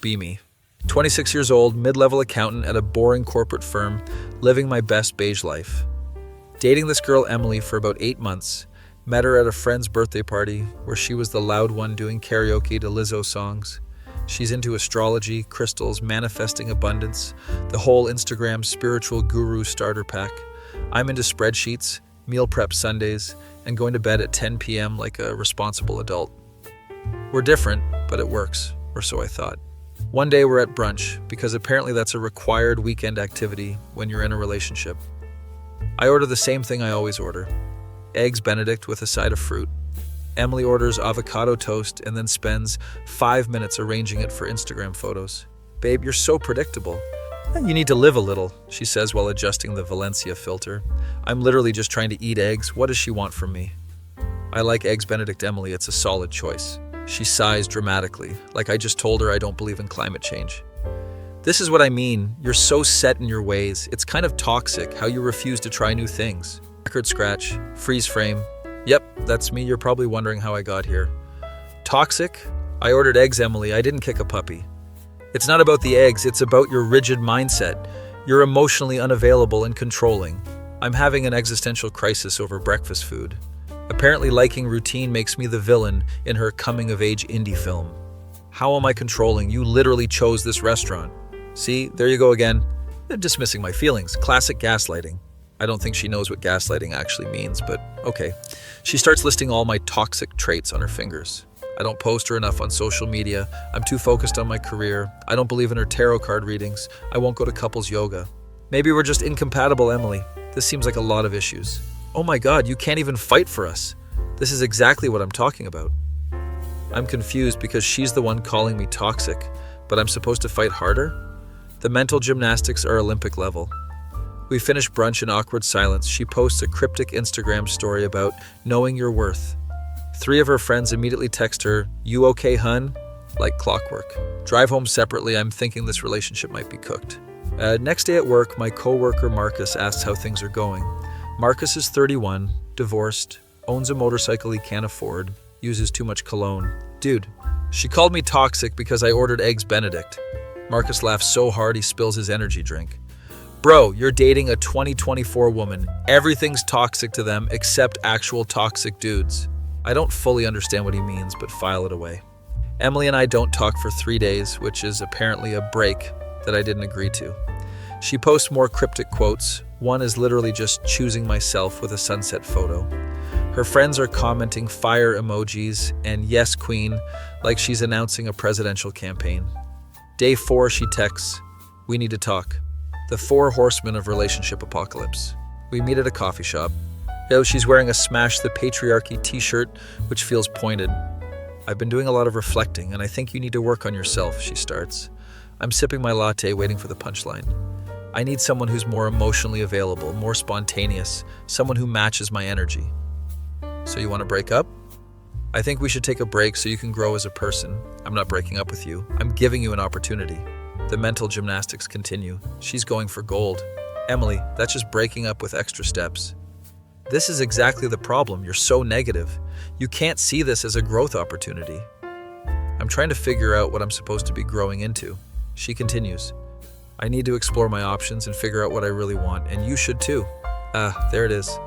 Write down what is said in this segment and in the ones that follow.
be me. 26 years old, mid-level accountant at a boring corporate firm, living my best beige life. Dating this girl Emily for about 8 months, met her at a friend's birthday party where she was the loud one doing karaoke to Lizzo songs. She's into astrology, crystals, manifesting abundance, the whole Instagram spiritual guru starter pack. I'm into spreadsheets, meal prep Sundays, and going to bed at 10 p.m. like a responsible adult. We're different, but it works, or so I thought. One day we're at brunch, because apparently that's a required weekend activity when you're in a relationship. I order the same thing I always order: Eggs Benedict with a side of fruit. Emily orders avocado toast and then spends 5 minutes arranging it for Instagram photos. Babe, you're so predictable. You need to live a little, she says while adjusting the Valencia filter. I'm literally just trying to eat eggs. What does she want from me? I like Eggs Benedict, Emily. It's a solid choice. She sighs dramatically, like I just told her I don't believe in climate change. This is what I mean. You're so set in your ways. It's kind of toxic how you refuse to try new things. Record scratch, freeze frame. Yep, that's me. You're probably wondering how I got here. Toxic? I ordered eggs, Emily. I didn't kick a puppy. It's not about the eggs. It's about your rigid mindset. You're emotionally unavailable and controlling. I'm having an existential crisis over breakfast food. Apparently liking routine makes me the villain in her coming-of-age indie film. How am I controlling? You literally chose this restaurant. See, there you go again. Dismissing my feelings. Classic gaslighting. I don't think she knows what gaslighting actually means, but okay. She starts listing all my toxic traits on her fingers. I don't post her enough on social media. I'm too focused on my career. I don't believe in her tarot card readings. I won't go to couples yoga. Maybe we're just incompatible, Emily. This seems like a lot of issues. Oh my God, you can't even fight for us. This is exactly what I'm talking about. I'm confused because she's the one calling me toxic, but I'm supposed to fight harder? The mental gymnastics are Olympic level. We finish brunch in awkward silence. She posts a cryptic Instagram story about knowing your worth. 3 of her friends immediately text her, "You okay, hun?" Like clockwork. Drive home separately. I'm thinking this relationship might be cooked. Next day at work, my co-worker Marcus asks how things are going. Marcus is 31, divorced, owns a motorcycle he can't afford, uses too much cologne. Dude, she called me toxic because I ordered Eggs Benedict. Marcus laughs so hard he spills his energy drink. Bro, you're dating a 2024 woman. Everything's toxic to them except actual toxic dudes. I don't fully understand what he means, but file it away. Emily and I don't talk for 3 days, which is apparently a break that I didn't agree to. She posts more cryptic quotes. One is literally just choosing myself with a sunset photo. Her friends are commenting fire emojis and yes queen like she's announcing a presidential campaign. Day 4, she texts, "We need to talk." The 4 horsemen of relationship apocalypse. We meet at a coffee shop. She's wearing a Smash the Patriarchy t-shirt, which feels pointed. I've been doing a lot of reflecting, and I think you need to work on yourself, she starts. I'm sipping my latte, waiting for the punchline. I need someone who's more emotionally available, more spontaneous, someone who matches my energy. So you want to break up? I think we should take a break so you can grow as a person. I'm not breaking up with you. I'm giving you an opportunity. The mental gymnastics continue. She's going for gold. Emily, that's just breaking up with extra steps. This is exactly the problem. You're so negative. You can't see this as a growth opportunity. I'm trying to figure out what I'm supposed to be growing into. She continues. I need to explore my options and figure out what I really want, and you should too. There it is.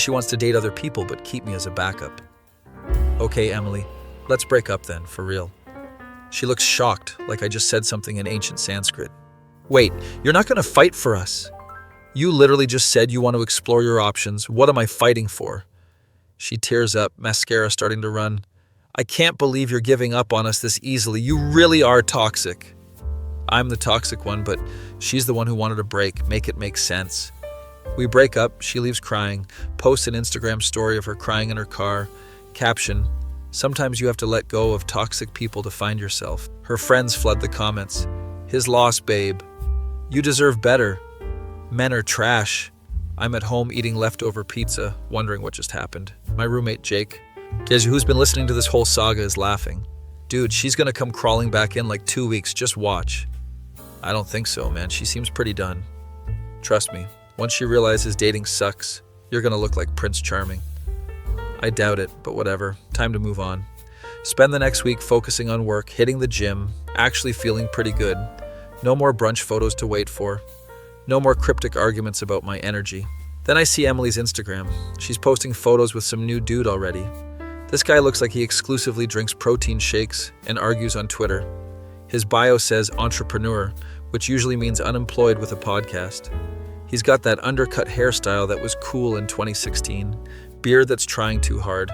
She wants to date other people, but keep me as a backup. Okay, Emily, let's break up then, for real. She looks shocked, like I just said something in ancient Sanskrit. Wait, you're not going to fight for us? You literally just said you want to explore your options. What am I fighting for? She tears up, mascara starting to run. I can't believe you're giving up on us this easily. You really are toxic. I'm the toxic one, but she's the one who wanted a break. Make it make sense. We break up. She leaves crying, posts an Instagram story of her crying in her car. Caption, sometimes you have to let go of toxic people to find yourself. Her friends flood the comments. His loss, babe. You deserve better. Men are trash. I'm at home eating leftover pizza, wondering what just happened. My roommate, Jake, who's been listening to this whole saga, is laughing. Dude, she's gonna come crawling back in like 2 weeks. Just watch. I don't think so, man. She seems pretty done. Trust me, once she realizes dating sucks, you're gonna look like Prince Charming. I doubt it, but whatever. Time to move on. Spend the next week focusing on work, hitting the gym, actually feeling pretty good. No more brunch photos to wait for. No more cryptic arguments about my energy. Then I see Emily's Instagram. She's posting photos with some new dude already. This guy looks like he exclusively drinks protein shakes and argues on Twitter. His bio says entrepreneur, which usually means unemployed with a podcast. He's got that undercut hairstyle that was cool in 2016, beard that's trying too hard,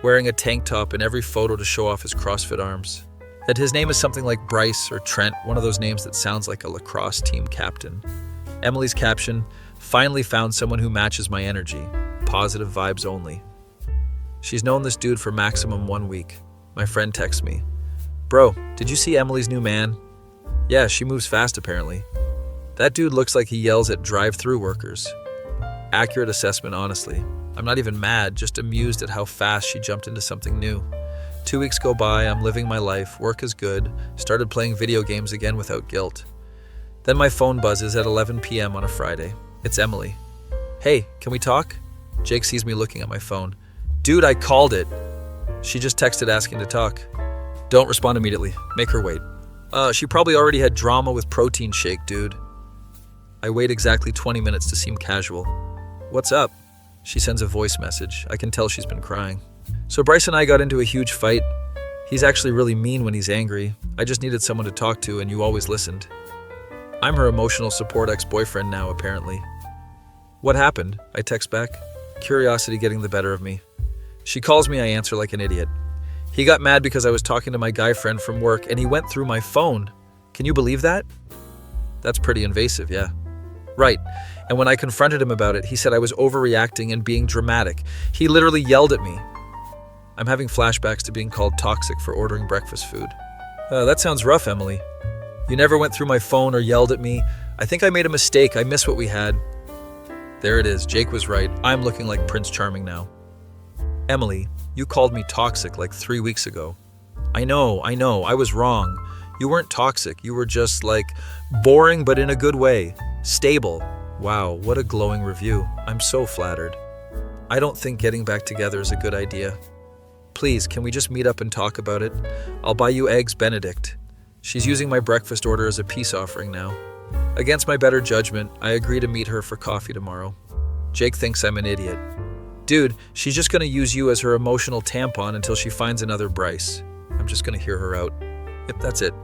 wearing a tank top in every photo to show off his CrossFit arms. And his name is something like Bryce or Trent, one of those names that sounds like a lacrosse team captain. Emily's caption, finally found someone who matches my energy. Positive vibes only. She's known this dude for maximum 1 week. My friend texts me, "Bro, did you see Emily's new man?" "Yeah, she moves fast apparently." "That dude looks like he yells at drive-through workers." Accurate assessment, honestly. I'm not even mad, just amused at how fast she jumped into something new. 2 weeks go by, I'm living my life, work is good, started playing video games again without guilt. Then my phone buzzes at 11 p.m. on a Friday. It's Emily. "Hey, can we talk?" Jake sees me looking at my phone. "Dude, I called it." She just texted asking to talk. "Don't respond immediately. Make her wait." She probably already had drama with protein shake, dude." I wait exactly 20 minutes to seem casual. "What's up?" She sends a voice message. I can tell she's been crying. "So Bryce and I got into a huge fight. He's actually really mean when he's angry. I just needed someone to talk to, and you always listened." I'm her emotional support ex-boyfriend now, apparently. "What happened?" I text back. Curiosity getting the better of me. She calls me, I answer like an idiot. "He got mad because I was talking to my guy friend from work, and he went through my phone. Can you believe that?" That's pretty invasive, yeah. "Right. And when I confronted him about it, he said I was overreacting and being dramatic. He literally yelled at me." I'm having flashbacks to being called toxic for ordering breakfast food. That sounds rough, Emily. "You never went through my phone or yelled at me. I think I made a mistake. I miss what we had." There it is. Jake was right. I'm looking like Prince Charming now. "Emily, you called me toxic like 3 weeks ago." I know. I was wrong. You weren't toxic. You were just, boring but in a good way. Stable. Wow, what a glowing review. I'm so flattered. I don't think getting back together is a good idea. Please, can we just meet up and talk about it? I'll buy you eggs Benedict. She's using my breakfast order as a peace offering now. Against my better judgment, I agree to meet her for coffee tomorrow. Jake thinks I'm an idiot. Dude, she's just gonna use you as her emotional tampon until she finds another Bryce. I'm just gonna hear her out. Yep, that's it.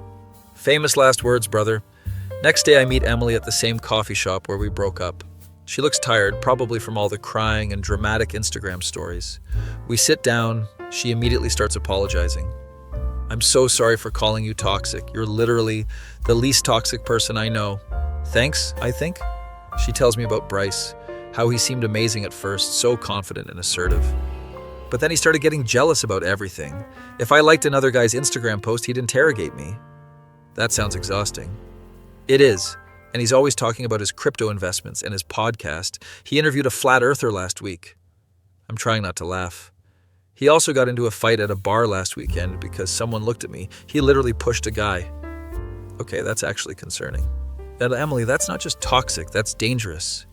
Famous last words, brother. Next day I meet Emily at the same coffee shop where we broke up. She looks tired, probably from all the crying and dramatic Instagram stories. We sit down, she immediately starts apologizing. "I'm so sorry for calling you toxic. You're literally the least toxic person I know. Thanks, I think." She tells me about Bryce, how he seemed amazing at first, so confident and assertive. But then he started getting jealous about everything. If I liked another guy's Instagram post, he'd interrogate me. That sounds exhausting. It is. And he's always talking about his crypto investments and his podcast. He interviewed a flat earther last week. I'm trying not to laugh. He also got into a fight at a bar last weekend because someone looked at me. He literally pushed a guy. Okay, that's actually concerning. And Emily, that's not just toxic, that's dangerous.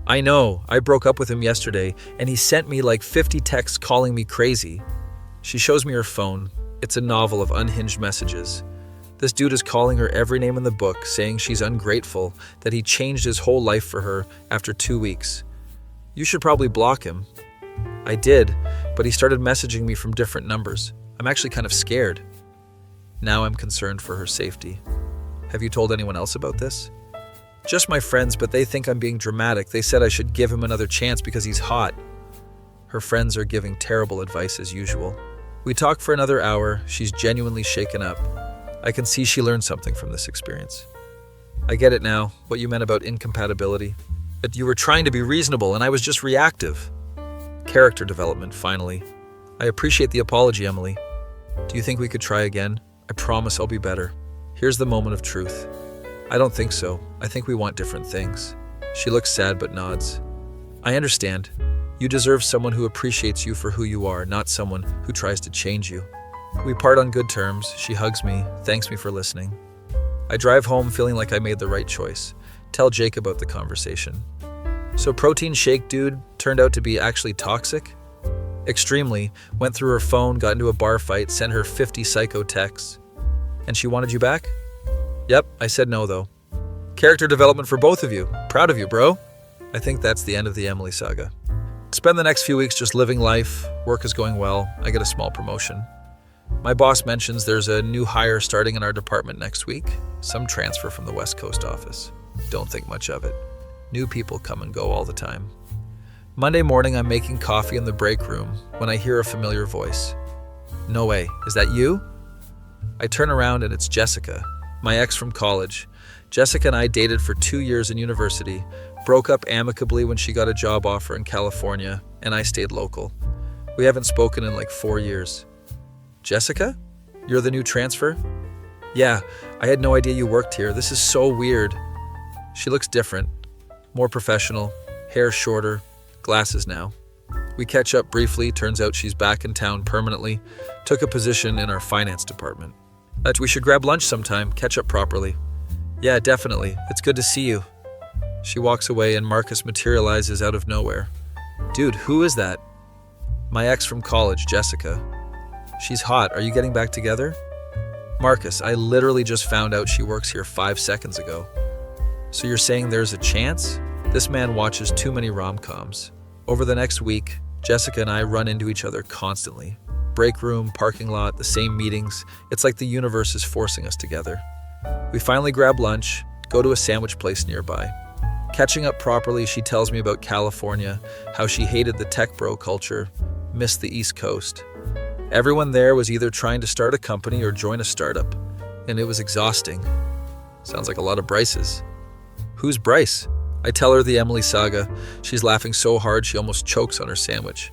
I know, I broke up with him yesterday, and he sent me 50 texts calling me crazy. She shows me her phone. It's a novel of unhinged messages. This dude is calling her every name in the book, saying she's ungrateful, that he changed his whole life for her after 2 weeks. You should probably block him. I did, but he started messaging me from different numbers. I'm actually kind of scared. Now I'm concerned for her safety. Have you told anyone else about this? Just my friends, but they think I'm being dramatic. They said I should give him another chance because he's hot. Her friends are giving terrible advice as usual. We talk for another hour. She's genuinely shaken up. I can see she learned something from this experience. I get it now, what you meant about incompatibility. That you were trying to be reasonable and I was just reactive. Character development, finally. I appreciate the apology, Emily. Do you think we could try again? I promise I'll be better. Here's the moment of truth. I don't think so. I think we want different things. She looks sad but nods. I understand. You deserve someone who appreciates you for who you are, not someone who tries to change you. We part on good terms. She hugs me, thanks me for listening. I drive home feeling like I made the right choice. Tell Jake about the conversation. So protein shake dude turned out to be actually toxic? Extremely. Went through her phone, got into a bar fight, sent her 50 psycho texts. And she wanted you back? Yep, I said no though. Character development for both of you. Proud of you, bro. I think that's the end of the Emily saga. Spend the next few weeks just living life. Work is going well. I get a small promotion. My boss mentions there's a new hire starting in our department next week. Some transfer from the West Coast office. Don't think much of it. New people come and go all the time. Monday morning, I'm making coffee in the break room when I hear a familiar voice. No way, is that you? I turn around and it's Jessica, my ex from college. Jessica and I dated for 2 years in university, broke up amicably when she got a job offer in California, and I stayed local. We haven't spoken in like 4 years. Jessica? You're the new transfer? Yeah, I had no idea you worked here. This is so weird. She looks different, more professional, hair shorter, glasses now. We catch up briefly, turns out she's back in town permanently, took a position in our finance department. We should grab lunch sometime, catch up properly. Yeah, definitely. It's good to see you. She walks away and Marcus materializes out of nowhere. Dude, who is that? My ex from college, Jessica. She's hot. Are you getting back together? Marcus, I literally just found out she works here 5 seconds ago. So you're saying there's a chance? This man watches too many rom-coms. Over the next week, Jessica and I run into each other constantly. Break room, parking lot, the same meetings. It's like the universe is forcing us together. We finally grab lunch, go to a sandwich place nearby. Catching up properly, she tells me about California, how she hated the tech bro culture, missed the East Coast. Everyone there was either trying to start a company or join a startup, and it was exhausting. Sounds like a lot of Bryces. Who's Bryce? I tell her the Emily saga. She's laughing so hard she almost chokes on her sandwich.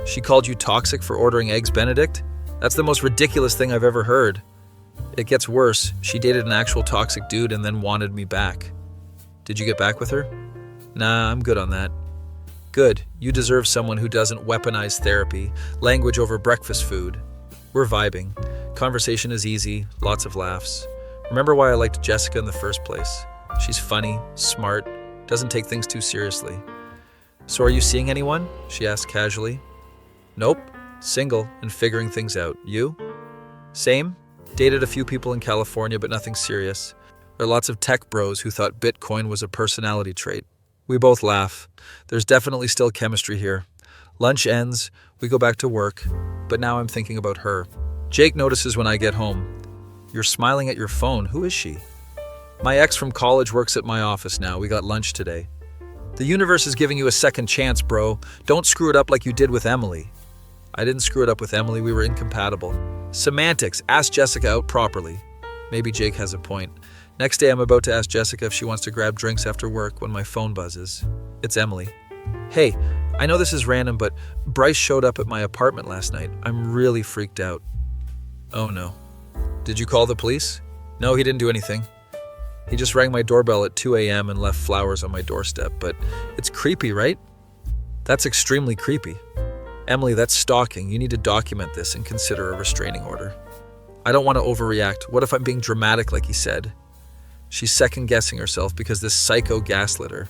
She called you toxic for ordering Eggs Benedict? That's the most ridiculous thing I've ever heard. It gets worse. She dated an actual toxic dude and then wanted me back. Did you get back with her? Nah, I'm good on that. Good. You deserve someone who doesn't weaponize therapy, language over breakfast food. We're vibing. Conversation is easy, lots of laughs. Remember why I liked Jessica in the first place. She's funny, smart, doesn't take things too seriously. So are you seeing anyone? She asked casually. Nope. Single and figuring things out. You? Same. Dated a few people in California, but nothing serious. There are lots of tech bros who thought Bitcoin was a personality trait. We both laugh. There's definitely still chemistry here. Lunch ends, we go back to work, but now I'm thinking about her. Jake notices when I get home. You're smiling at your phone. Who is she? My ex from college works at my office now. We got lunch today. The universe is giving you a second chance, bro. Don't screw it up like you did with Emily. I didn't screw it up with Emily. We were incompatible. Semantics. Ask Jessica out properly. Maybe Jake has a point. Next day, I'm about to ask Jessica if she wants to grab drinks after work when my phone buzzes. It's Emily. Hey, I know this is random, but Bryce showed up at my apartment last night. I'm really freaked out. Oh no. Did you call the police? No, he didn't do anything. He just rang my doorbell at 2 a.m. and left flowers on my doorstep, but it's creepy, right? That's extremely creepy. Emily, that's stalking. You need to document this and consider a restraining order. I don't want to overreact. What if I'm being dramatic like he said? She's second-guessing herself because this psycho gaslit her.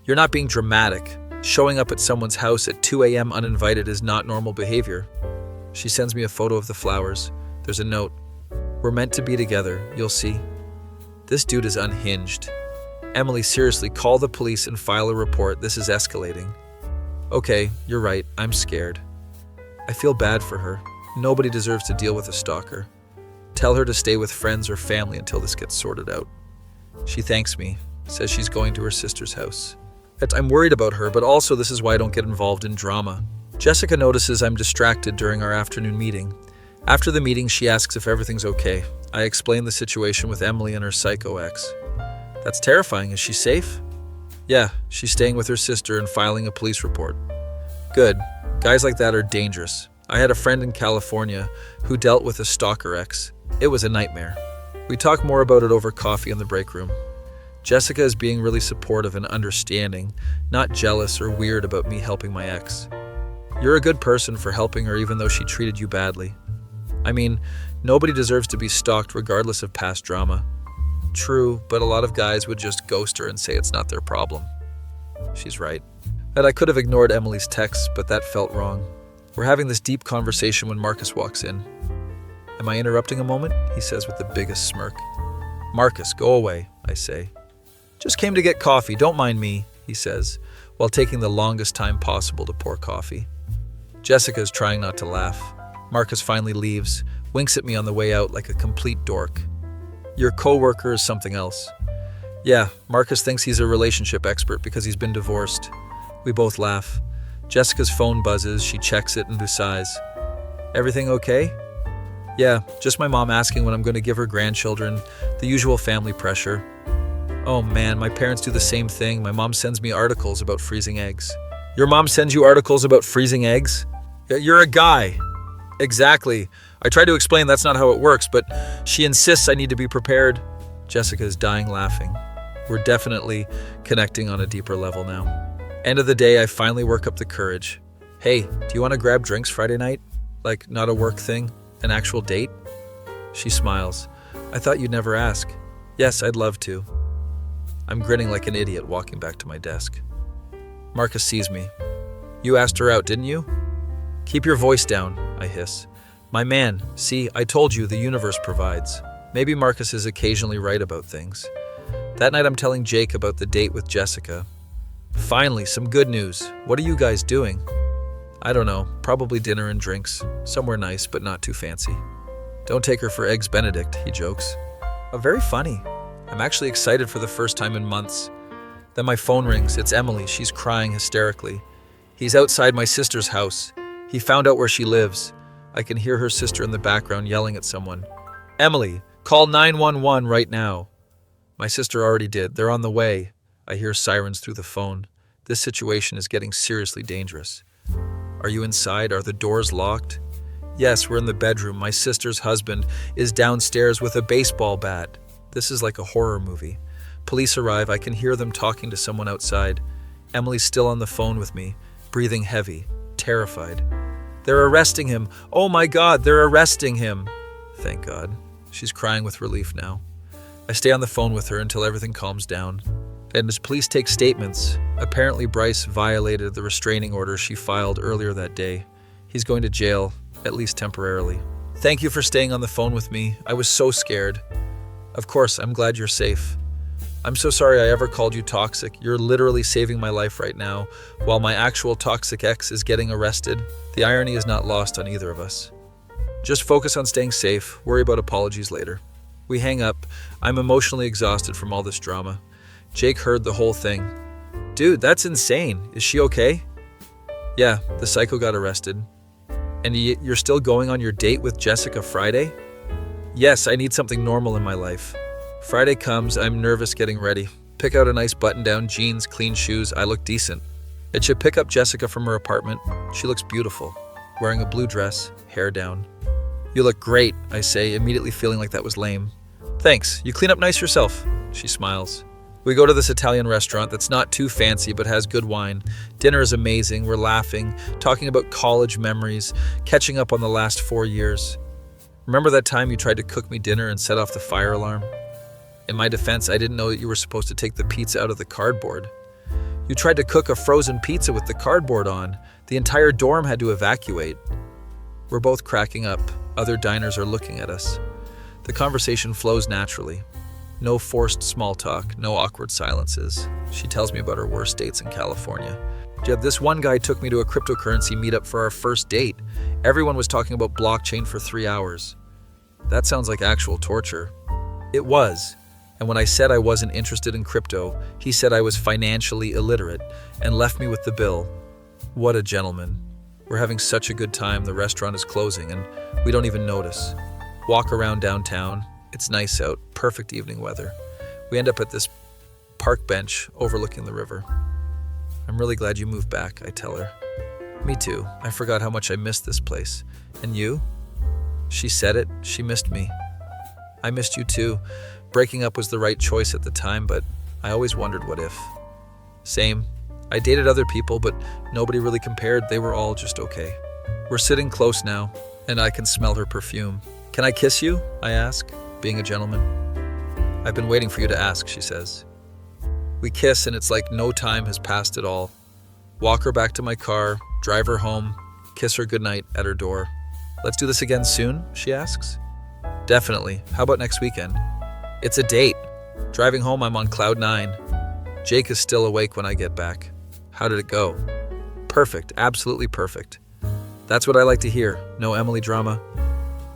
You're not being dramatic. Showing up at someone's house at 2 a.m. uninvited is not normal behavior. She sends me a photo of the flowers. There's a note. We're meant to be together. You'll see. This dude is unhinged. Emily, seriously, call the police and file a report. This is escalating. Okay, you're right. I'm scared. I feel bad for her. Nobody deserves to deal with a stalker. Tell her to stay with friends or family until this gets sorted out. She thanks me, says she's going to her sister's house. I'm worried about her, but also this is why I don't get involved in drama. Jessica notices I'm distracted during our afternoon meeting. After the meeting, she asks if everything's okay. I explain the situation with Emily and her psycho ex. That's terrifying. Is she safe? Yeah, she's staying with her sister and filing a police report. Good. Guys like that are dangerous. I had a friend in California who dealt with a stalker ex. It was a nightmare. We talk more about it over coffee in the break room. Jessica is being really supportive and understanding, not jealous or weird about me helping my ex. You're a good person for helping her even though she treated you badly. I mean, nobody deserves to be stalked regardless of past drama. True, but a lot of guys would just ghost her and say it's not their problem. She's right. And I could have ignored Emily's texts, but that felt wrong. We're having this deep conversation when Marcus walks in. Am I interrupting a moment? He says with the biggest smirk. Marcus, go away, I say. Just came to get coffee, don't mind me, he says, while taking the longest time possible to pour coffee. Jessica is trying not to laugh. Marcus finally leaves, winks at me on the way out like a complete dork. Your coworker is something else. Yeah, Marcus thinks he's a relationship expert because he's been divorced. We both laugh. Jessica's phone buzzes, she checks it and sighs. Everything okay? Yeah, just my mom asking when I'm going to give her grandchildren, the usual family pressure. Oh man, my parents do the same thing. My mom sends me articles about freezing eggs. Your mom sends you articles about freezing eggs? You're a guy. Exactly. I try to explain that's not how it works, but she insists I need to be prepared. Jessica is dying laughing. We're definitely connecting on a deeper level now. End of the day, I finally work up the courage. Hey, do you want to grab drinks Friday night? Like, not a work thing, an actual date? She smiles. I thought you'd never ask. Yes, I'd love to. I'm grinning like an idiot walking back to my desk. Marcus sees me. You asked her out, didn't you? Keep your voice down, I hiss. My man, see, I told you the universe provides. Maybe Marcus is occasionally right about things. That night I'm telling Jake about the date with Jessica. Finally, some good news. What are you guys doing? I don't know, probably dinner and drinks. Somewhere nice, but not too fancy. Don't take her for Eggs Benedict, he jokes. Very funny. I'm actually excited for the first time in months. Then my phone rings. It's Emily. She's crying hysterically. He's outside my sister's house. He found out where she lives. I can hear her sister in the background yelling at someone. Emily, call 911 right now. My sister already did. They're on the way. I hear sirens through the phone. This situation is getting seriously dangerous. Are you inside? Are the doors locked? Yes, we're in the bedroom. My sister's husband is downstairs with a baseball bat. This is like a horror movie. Police arrive. I can hear them talking to someone outside. Emily's still on the phone with me, breathing heavy, terrified. They're arresting him. Oh my God, they're arresting him. Thank God. She's crying with relief now. I stay on the phone with her until everything calms down. And as police take statements, apparently Bryce violated the restraining order she filed earlier that day. He's going to jail, at least temporarily. Thank you for staying on the phone with me. I was so scared. Of course, I'm glad you're safe. I'm so sorry I ever called you toxic. You're literally saving my life right now, while my actual toxic ex is getting arrested. The irony is not lost on either of us. Just focus on staying safe. Worry about apologies later. We hang up. I'm emotionally exhausted from all this drama. Jake heard the whole thing. Dude, that's insane. Is she okay? Yeah, the psycho got arrested. And you're still going on your date with Jessica Friday? Yes, I need something normal in my life. Friday comes, I'm nervous getting ready. Pick out a nice button-down, jeans, clean shoes, I look decent. I should pick up Jessica from her apartment. She looks beautiful, wearing a blue dress, hair down. You look great, I say, immediately feeling like that was lame. Thanks, you clean up nice yourself, she smiles. We go to this Italian restaurant that's not too fancy but has good wine. Dinner is amazing, we're laughing, talking about college memories, catching up on the last 4 years. Remember that time you tried to cook me dinner and set off the fire alarm? In my defense, I didn't know that you were supposed to take the pizza out of the cardboard. You tried to cook a frozen pizza with the cardboard on. The entire dorm had to evacuate. We're both cracking up. Other diners are looking at us. The conversation flows naturally. No forced small talk, no awkward silences. She tells me about her worst dates in California. Yeah, this one guy took me to a cryptocurrency meetup for our first date. Everyone was talking about blockchain for 3 hours. That sounds like actual torture. It was. And when I said I wasn't interested in crypto, he said I was financially illiterate and left me with the bill. What a gentleman. We're having such a good time, the restaurant is closing and we don't even notice. Walk around downtown. It's nice out, perfect evening weather. We end up at this park bench overlooking the river. I'm really glad you moved back, I tell her. Me too. I forgot how much I missed this place. And you? She said it. She missed me. I missed you too. Breaking up was the right choice at the time, but I always wondered what if. Same. I dated other people, but nobody really compared. They were all just okay. We're sitting close now, and I can smell her perfume. Can I kiss you? I ask, being a gentleman. I've been waiting for you to ask, she says. We kiss, and it's like no time has passed at all. Walk her back to my car, drive her home. kiss her goodnight at her door. Let's do this again soon, she asks. Definitely. How about next weekend? It's a date. Driving home, I'm on cloud 9. Jake is still awake when I get back. How did it go? Perfect. Absolutely perfect. That's what I like to hear. No Emily drama?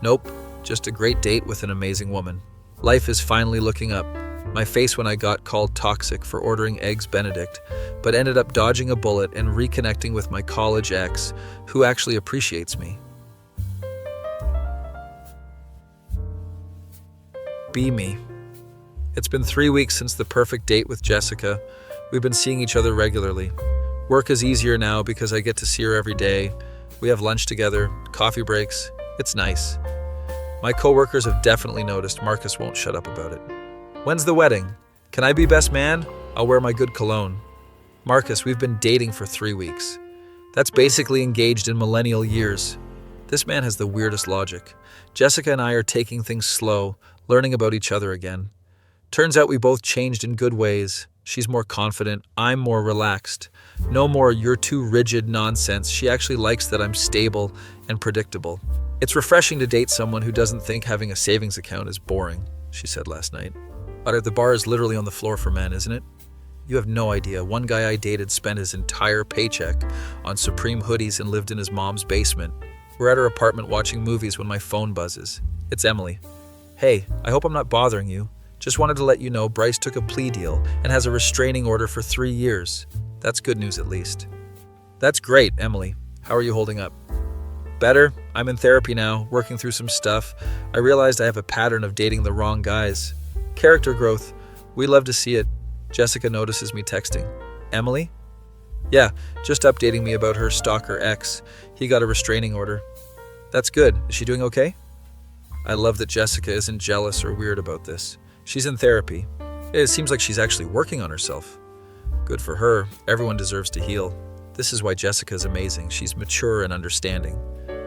Nope. Just a great date with an amazing woman. Life is finally looking up. My face when I got called toxic for ordering eggs Benedict, but ended up dodging a bullet and reconnecting with my college ex, who actually appreciates me. Be me. It's been 3 weeks since the perfect date with Jessica. We've been seeing each other regularly. Work is easier now because I get to see her every day. We have lunch together, coffee breaks. It's nice. My coworkers have definitely noticed Marcus won't shut up about it. When's the wedding? Can I be best man? I'll wear my good cologne. Marcus, we've been dating for 3 weeks. That's basically engaged in millennial years. This man has the weirdest logic. Jessica and I are taking things slow, learning about each other again. Turns out we both changed in good ways. She's more confident, I'm more relaxed. No more "you're too rigid" nonsense. She actually likes that I'm stable and predictable. It's refreshing to date someone who doesn't think having a savings account is boring, she said last night. But the bar is literally on the floor for men, isn't it? You have no idea. One guy I dated spent his entire paycheck on Supreme hoodies and lived in his mom's basement. We're at her apartment watching movies when my phone buzzes. It's Emily. Hey, I hope I'm not bothering you. Just wanted to let you know Bryce took a plea deal and has a restraining order for 3 years. That's good news at least. That's great, Emily. How are you holding up? Better. I'm in therapy now, working through some stuff. I realized I have a pattern of dating the wrong guys. Character growth. We love to see it. Jessica notices me texting. Emily? Yeah, just updating me about her stalker ex. He got a restraining order. That's good. Is she doing okay? I love that Jessica isn't jealous or weird about this. She's in therapy. It seems like she's actually working on herself. Good for her. Everyone deserves to heal. This is why Jessica's amazing. She's mature and understanding.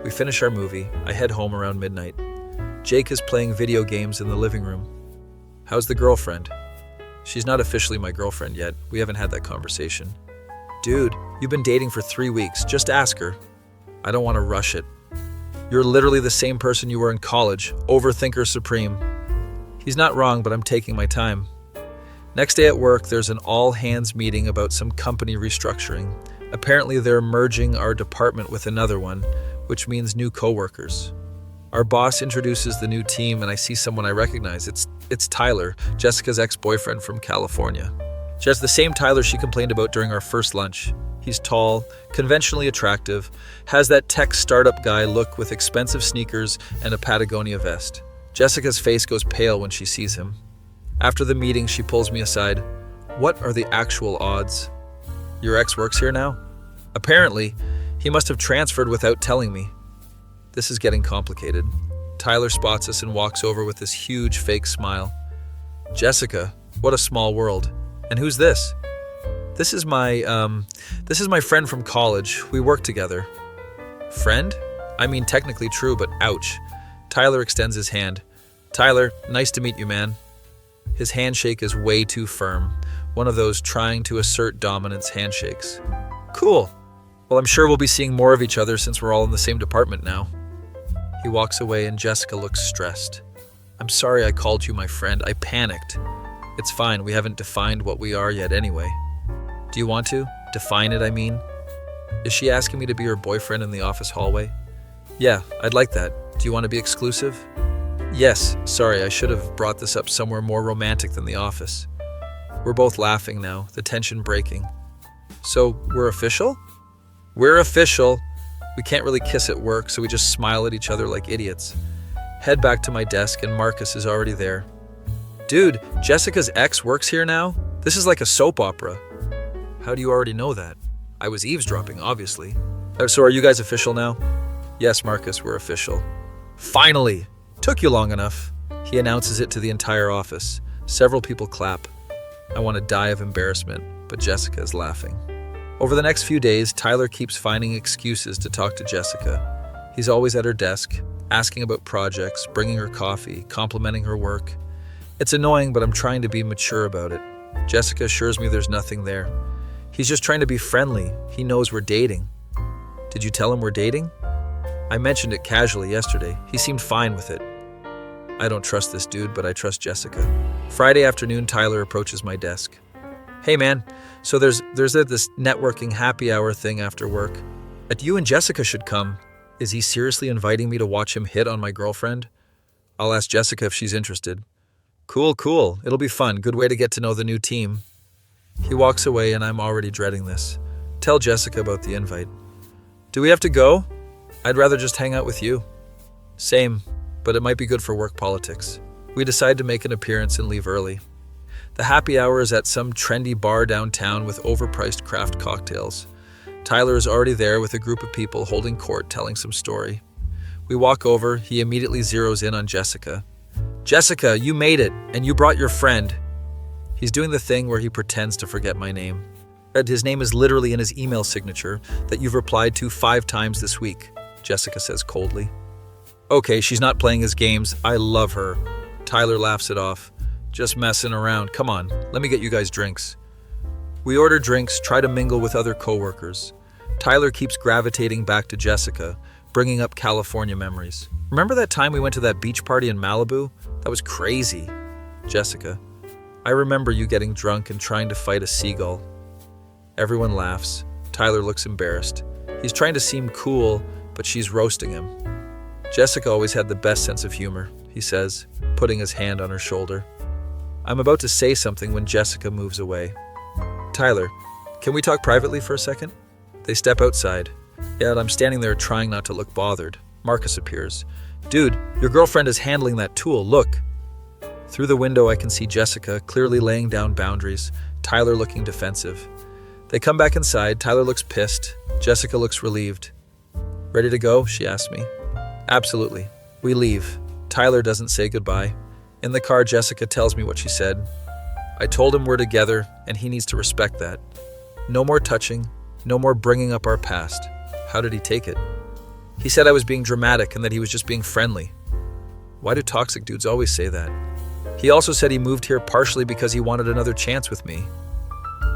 We finish our movie. I head home around midnight. Jake is playing video games in the living room. How's the girlfriend? She's not officially my girlfriend yet. We haven't had that conversation. Dude, you've been dating for 3 weeks. Just ask her. I don't want to rush it. You're literally the same person you were in college. Overthinker supreme. He's not wrong, but I'm taking my time. Next day at work, there's an all-hands meeting about some company restructuring. Apparently, they're merging our department with another one, which means new coworkers. Our boss introduces the new team, and I see someone I recognize. It's Tyler, Jessica's ex-boyfriend from California. Just the same Tyler she complained about during our first lunch. He's tall, conventionally attractive, has that tech startup guy look with expensive sneakers and a Patagonia vest. Jessica's face goes pale when she sees him. After the meeting, she pulls me aside. What are the actual odds? Your ex works here now? Apparently, he must have transferred without telling me. This is getting complicated. Tyler spots us and walks over with this huge fake smile. Jessica, what a small world. And who's this? This is my friend from college. We work together. Friend? I mean, technically true, but ouch. Tyler extends his hand. Tyler, nice to meet you, man. His handshake is way too firm. One of those trying to assert dominance handshakes. Cool. Well, I'm sure we'll be seeing more of each other since we're all in the same department now. He walks away and Jessica looks stressed. I'm sorry I called you my friend. I panicked. It's fine. We haven't defined what we are yet anyway. Do you want to? Define it, I mean? Is she asking me to be her boyfriend in the office hallway? Yeah, I'd like that. Do you want to be exclusive? Yes. Sorry, I should have brought this up somewhere more romantic than the office. We're both laughing now, the tension breaking. So, we're official? We're official. We can't really kiss at work, so we just smile at each other like idiots. Head back to my desk and Marcus is already there. Dude, Jessica's ex works here now? This is like a soap opera. How do you already know that? I was eavesdropping, obviously. So are you guys official now? Yes, Marcus, we're official. Finally! Took you long enough. He announces it to the entire office. Several people clap. I want to die of embarrassment, but Jessica is laughing. Over the next few days, Tyler keeps finding excuses to talk to Jessica. He's always at her desk, asking about projects, bringing her coffee, complimenting her work. It's annoying, but I'm trying to be mature about it. Jessica assures me there's nothing there. He's just trying to be friendly. He knows we're dating. Did you tell him we're dating? I mentioned it casually yesterday. He seemed fine with it. I don't trust this dude, but I trust Jessica. Friday afternoon, Tyler approaches my desk. Hey man, so there's this networking happy hour thing after work. You and Jessica should come. Is he seriously inviting me to watch him hit on my girlfriend? I'll ask Jessica if she's interested. Cool. It'll be fun. Good way to get to know the new team. He walks away and I'm already dreading this. Tell Jessica about the invite. Do we have to go? I'd rather just hang out with you. Same, but it might be good for work politics. We decide to make an appearance and leave early. The happy hour is at some trendy bar downtown with overpriced craft cocktails. Tyler is already there with a group of people holding court telling some story. We walk over, he immediately zeroes in on Jessica. Jessica, you made it, and you brought your friend. He's doing the thing where he pretends to forget my name. His name is literally in his email signature that you've replied to 5 times this week, Jessica says coldly. Okay, she's not playing his games. I love her. Tyler laughs it off. Just messing around. Come on, let me get you guys drinks. We order drinks, try to mingle with other coworkers. Tyler keeps gravitating back to Jessica, bringing up California memories. Remember that time we went to that beach party in Malibu? That was crazy. Jessica, I remember you getting drunk and trying to fight a seagull. Everyone laughs. Tyler looks embarrassed. He's trying to seem cool, but she's roasting him. Jessica always had the best sense of humor, he says, putting his hand on her shoulder. I'm about to say something when Jessica moves away. Tyler, can we talk privately for a second? They step outside. Yet I'm standing there trying not to look bothered. Marcus appears. Dude, your girlfriend is handling that tool, look. Through the window I can see Jessica clearly laying down boundaries, Tyler looking defensive. They come back inside, Tyler looks pissed, Jessica looks relieved. Ready to go? She asks me. Absolutely. We leave. Tyler doesn't say goodbye. In the car, Jessica tells me what she said. I told him we're together, and he needs to respect that. No more touching, no more bringing up our past. How did he take it? He said I was being dramatic and that he was just being friendly. Why do toxic dudes always say that? He also said he moved here partially because he wanted another chance with me.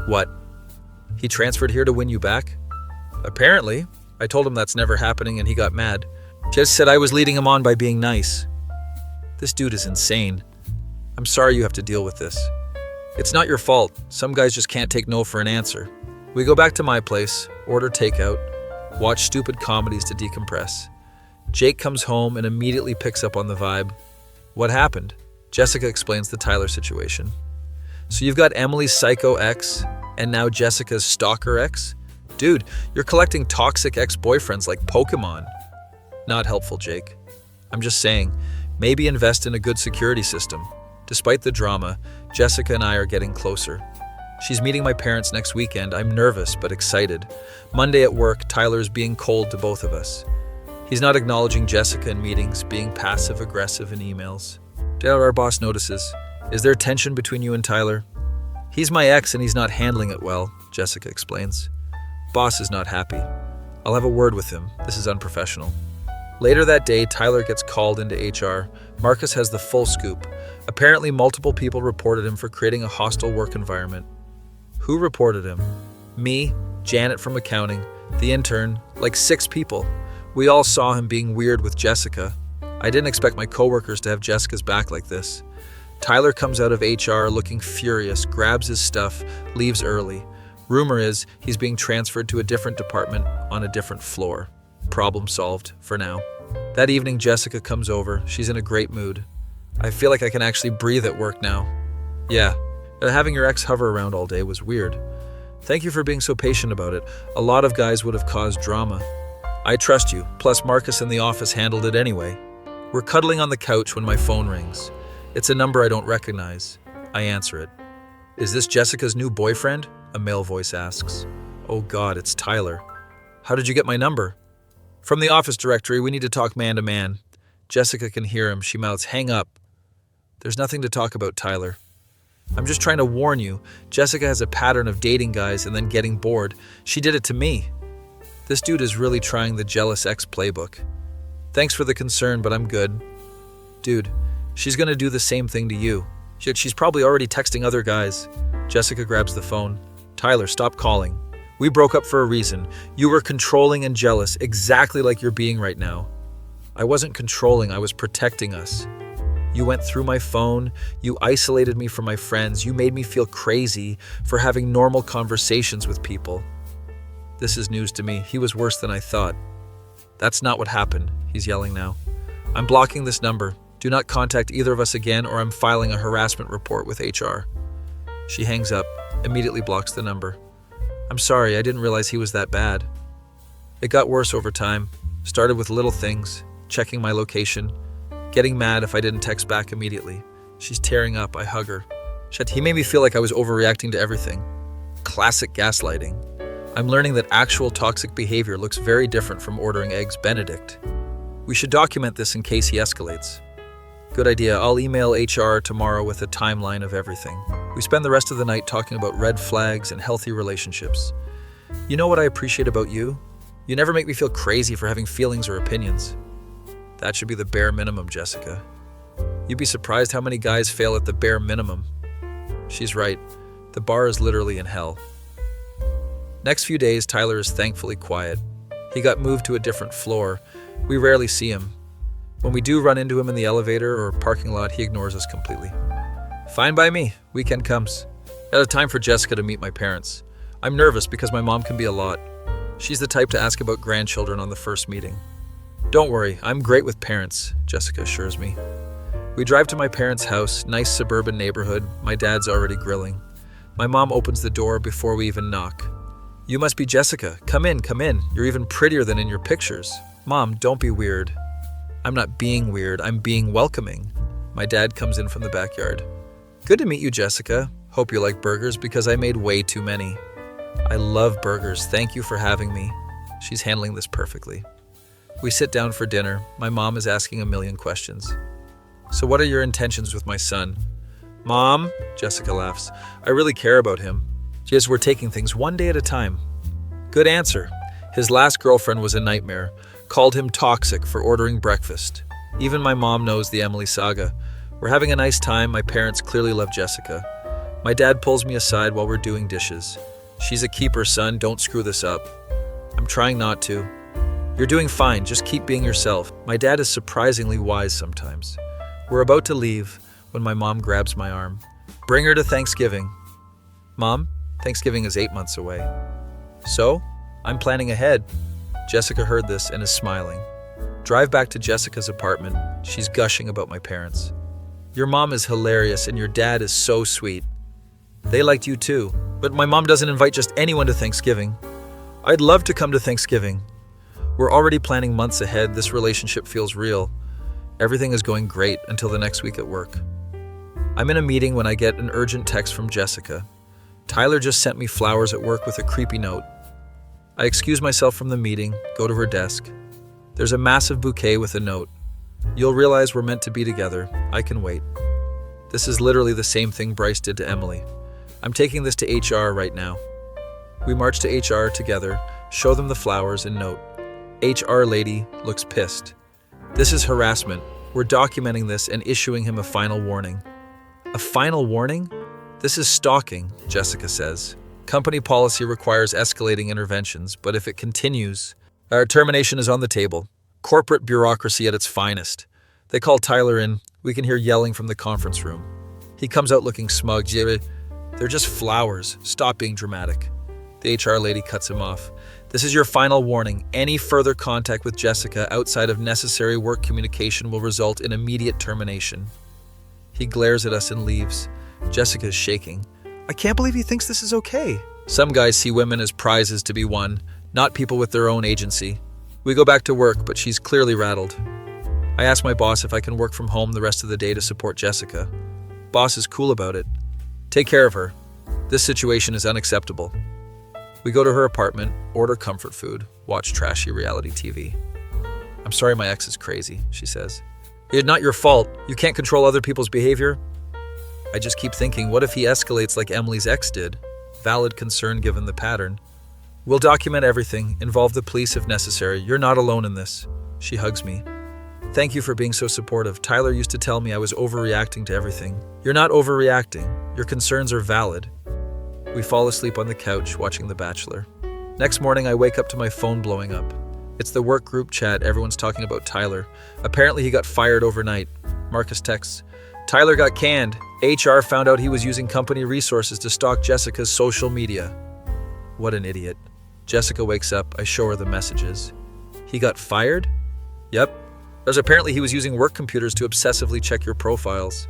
What? He transferred here to win you back? Apparently. I told him that's never happening and he got mad. Just said I was leading him on by being nice. This dude is insane. I'm sorry you have to deal with this. It's not your fault. Some guys just can't take no for an answer. We go back to my place, order takeout, watch stupid comedies to decompress. Jake comes home and immediately picks up on the vibe. What happened? Jessica explains the Tyler situation. So you've got Emily's psycho ex and now Jessica's stalker ex? Dude, you're collecting toxic ex-boyfriends like Pokemon. Not helpful, Jake. I'm just saying, maybe invest in a good security system. Despite the drama, Jessica and I are getting closer. She's meeting my parents next weekend. I'm nervous but excited. Monday at work, Tyler's being cold to both of us. He's not acknowledging Jessica in meetings, being passive-aggressive in emails. Our boss notices. Is there tension between you and Tyler? He's my ex and he's not handling it well, Jessica explains. Boss is not happy. I'll have a word with him. This is unprofessional. Later that day, Tyler gets called into HR. Marcus has the full scoop. Apparently, multiple people reported him for creating a hostile work environment. Who reported him? Me, Janet from accounting, the intern, like 6 people. We all saw him being weird with Jessica. I didn't expect my coworkers to have Jessica's back like this. Tyler comes out of HR looking furious, grabs his stuff, leaves early. Rumor is he's being transferred to a different department on a different floor. Problem solved, for now. That evening, Jessica comes over. She's in a great mood. I feel like I can actually breathe at work now. Yeah, having your ex hover around all day was weird. Thank you for being so patient about it. A lot of guys would have caused drama. I trust you, plus Marcus in the office handled it anyway. We're cuddling on the couch when my phone rings. It's a number I don't recognize. I answer it. Is this Jessica's new boyfriend? A male voice asks. Oh God, it's Tyler. How did you get my number? From the office directory, we need to talk man to man. Jessica can hear him. She mouths, hang up. There's nothing to talk about, Tyler. I'm just trying to warn you. Jessica has a pattern of dating guys and then getting bored. She did it to me. This dude is really trying the jealous ex playbook. Thanks for the concern, but I'm good. Dude, she's gonna do the same thing to you. She's probably already texting other guys. Jessica grabs the phone. Tyler, stop calling. We broke up for a reason. You were controlling and jealous, exactly like you're being right now. I wasn't controlling, I was protecting us. You went through my phone, you isolated me from my friends, you made me feel crazy for having normal conversations with people. This is news to me. He was worse than I thought. That's not what happened, he's yelling now. I'm blocking this number. Do not contact either of us again or I'm filing a harassment report with HR. She hangs up, immediately blocks the number. I'm sorry, I didn't realize he was that bad. It got worse over time. Started with little things, checking my location, getting mad if I didn't text back immediately. She's tearing up, I hug her. Shit, he made me feel like I was overreacting to everything. Classic gaslighting. I'm learning that actual toxic behavior looks very different from ordering eggs Benedict. We should document this in case he escalates. Good idea, I'll email HR tomorrow with a timeline of everything. We spend the rest of the night talking about red flags and healthy relationships. You know what I appreciate about you? You never make me feel crazy for having feelings or opinions. That should be the bare minimum, Jessica. You'd be surprised how many guys fail at the bare minimum. She's right. The bar is literally in hell. Next few days, Tyler is thankfully quiet. He got moved to a different floor. We rarely see him. When we do run into him in the elevator or parking lot, he ignores us completely. Fine by me. Weekend comes. Got a time for Jessica to meet my parents. I'm nervous because my mom can be a lot. She's the type to ask about grandchildren on the first meeting. Don't worry, I'm great with parents, Jessica assures me. We drive to my parents' house, nice suburban neighborhood. My dad's already grilling. My mom opens the door before we even knock. You must be Jessica. Come in, come in. You're even prettier than in your pictures. Mom, don't be weird. I'm not being weird, I'm being welcoming. My dad comes in from the backyard. Good to meet you, Jessica. Hope you like burgers because I made way too many. I love burgers. Thank you for having me. She's handling this perfectly. We sit down for dinner. My mom is asking a million questions. So what are your intentions with my son? Mom, Jessica laughs. I really care about him. Just we're taking things one day at a time. Good answer. His last girlfriend was a nightmare. Called him toxic for ordering breakfast. Even my mom knows the Emily saga. We're having a nice time. My parents clearly love Jessica. My dad pulls me aside while we're doing dishes. She's a keeper, son. Don't screw this up. I'm trying not to. You're doing fine. Just keep being yourself. My dad is surprisingly wise sometimes. We're about to leave when my mom grabs my arm. Bring her to Thanksgiving. Mom, Thanksgiving is 8 months away. So, I'm planning ahead. Jessica heard this and is smiling. Drive back to Jessica's apartment. She's gushing about my parents. Your mom is hilarious and your dad is so sweet. They liked you too, but my mom doesn't invite just anyone to Thanksgiving. I'd love to come to Thanksgiving. We're already planning months ahead. This relationship feels real. Everything is going great until the next week at work. I'm in a meeting when I get an urgent text from Jessica. Tyler just sent me flowers at work with a creepy note. I excuse myself from the meeting, go to her desk. There's a massive bouquet with a note. You'll realize we're meant to be together. I can wait. This is literally the same thing Bryce did to Emily. I'm taking this to HR right now. We march to HR together, show them the flowers and note. HR lady looks pissed. This is harassment. We're documenting this and issuing him a final warning. A final warning? This is stalking, Jessica says. Company policy requires escalating interventions, but if it continues, our termination is on the table. Corporate bureaucracy at its finest. They call Tyler in. We can hear yelling from the conference room. He comes out looking smug. They're just flowers. Stop being dramatic. The HR lady cuts him off. This is your final warning. Any further contact with Jessica outside of necessary work communication will result in immediate termination. He glares at us and leaves. Jessica is shaking. I can't believe he thinks this is okay. Some guys see women as prizes to be won, not people with their own agency. We go back to work, but she's clearly rattled. I ask my boss if I can work from home the rest of the day to support Jessica. Boss is cool about it. Take care of her. This situation is unacceptable. We go to her apartment, order comfort food, watch trashy reality TV. I'm sorry my ex is crazy, she says. It's not your fault. You can't control other people's behavior. I just keep thinking, what if he escalates like Emily's ex did? Valid concern given the pattern. We'll document everything, involve the police if necessary. You're not alone in this. She hugs me. Thank you for being so supportive. Tyler used to tell me I was overreacting to everything. You're not overreacting. Your concerns are valid. We fall asleep on the couch watching The Bachelor. Next morning, I wake up to my phone blowing up. It's the work group chat. Everyone's talking about Tyler. Apparently, he got fired overnight. Marcus texts, Tyler got canned. HR found out he was using company resources to stalk Jessica's social media. What an idiot. Jessica wakes up. I show her the messages. He got fired? Yep. There's apparently he was using work computers to obsessively check your profiles.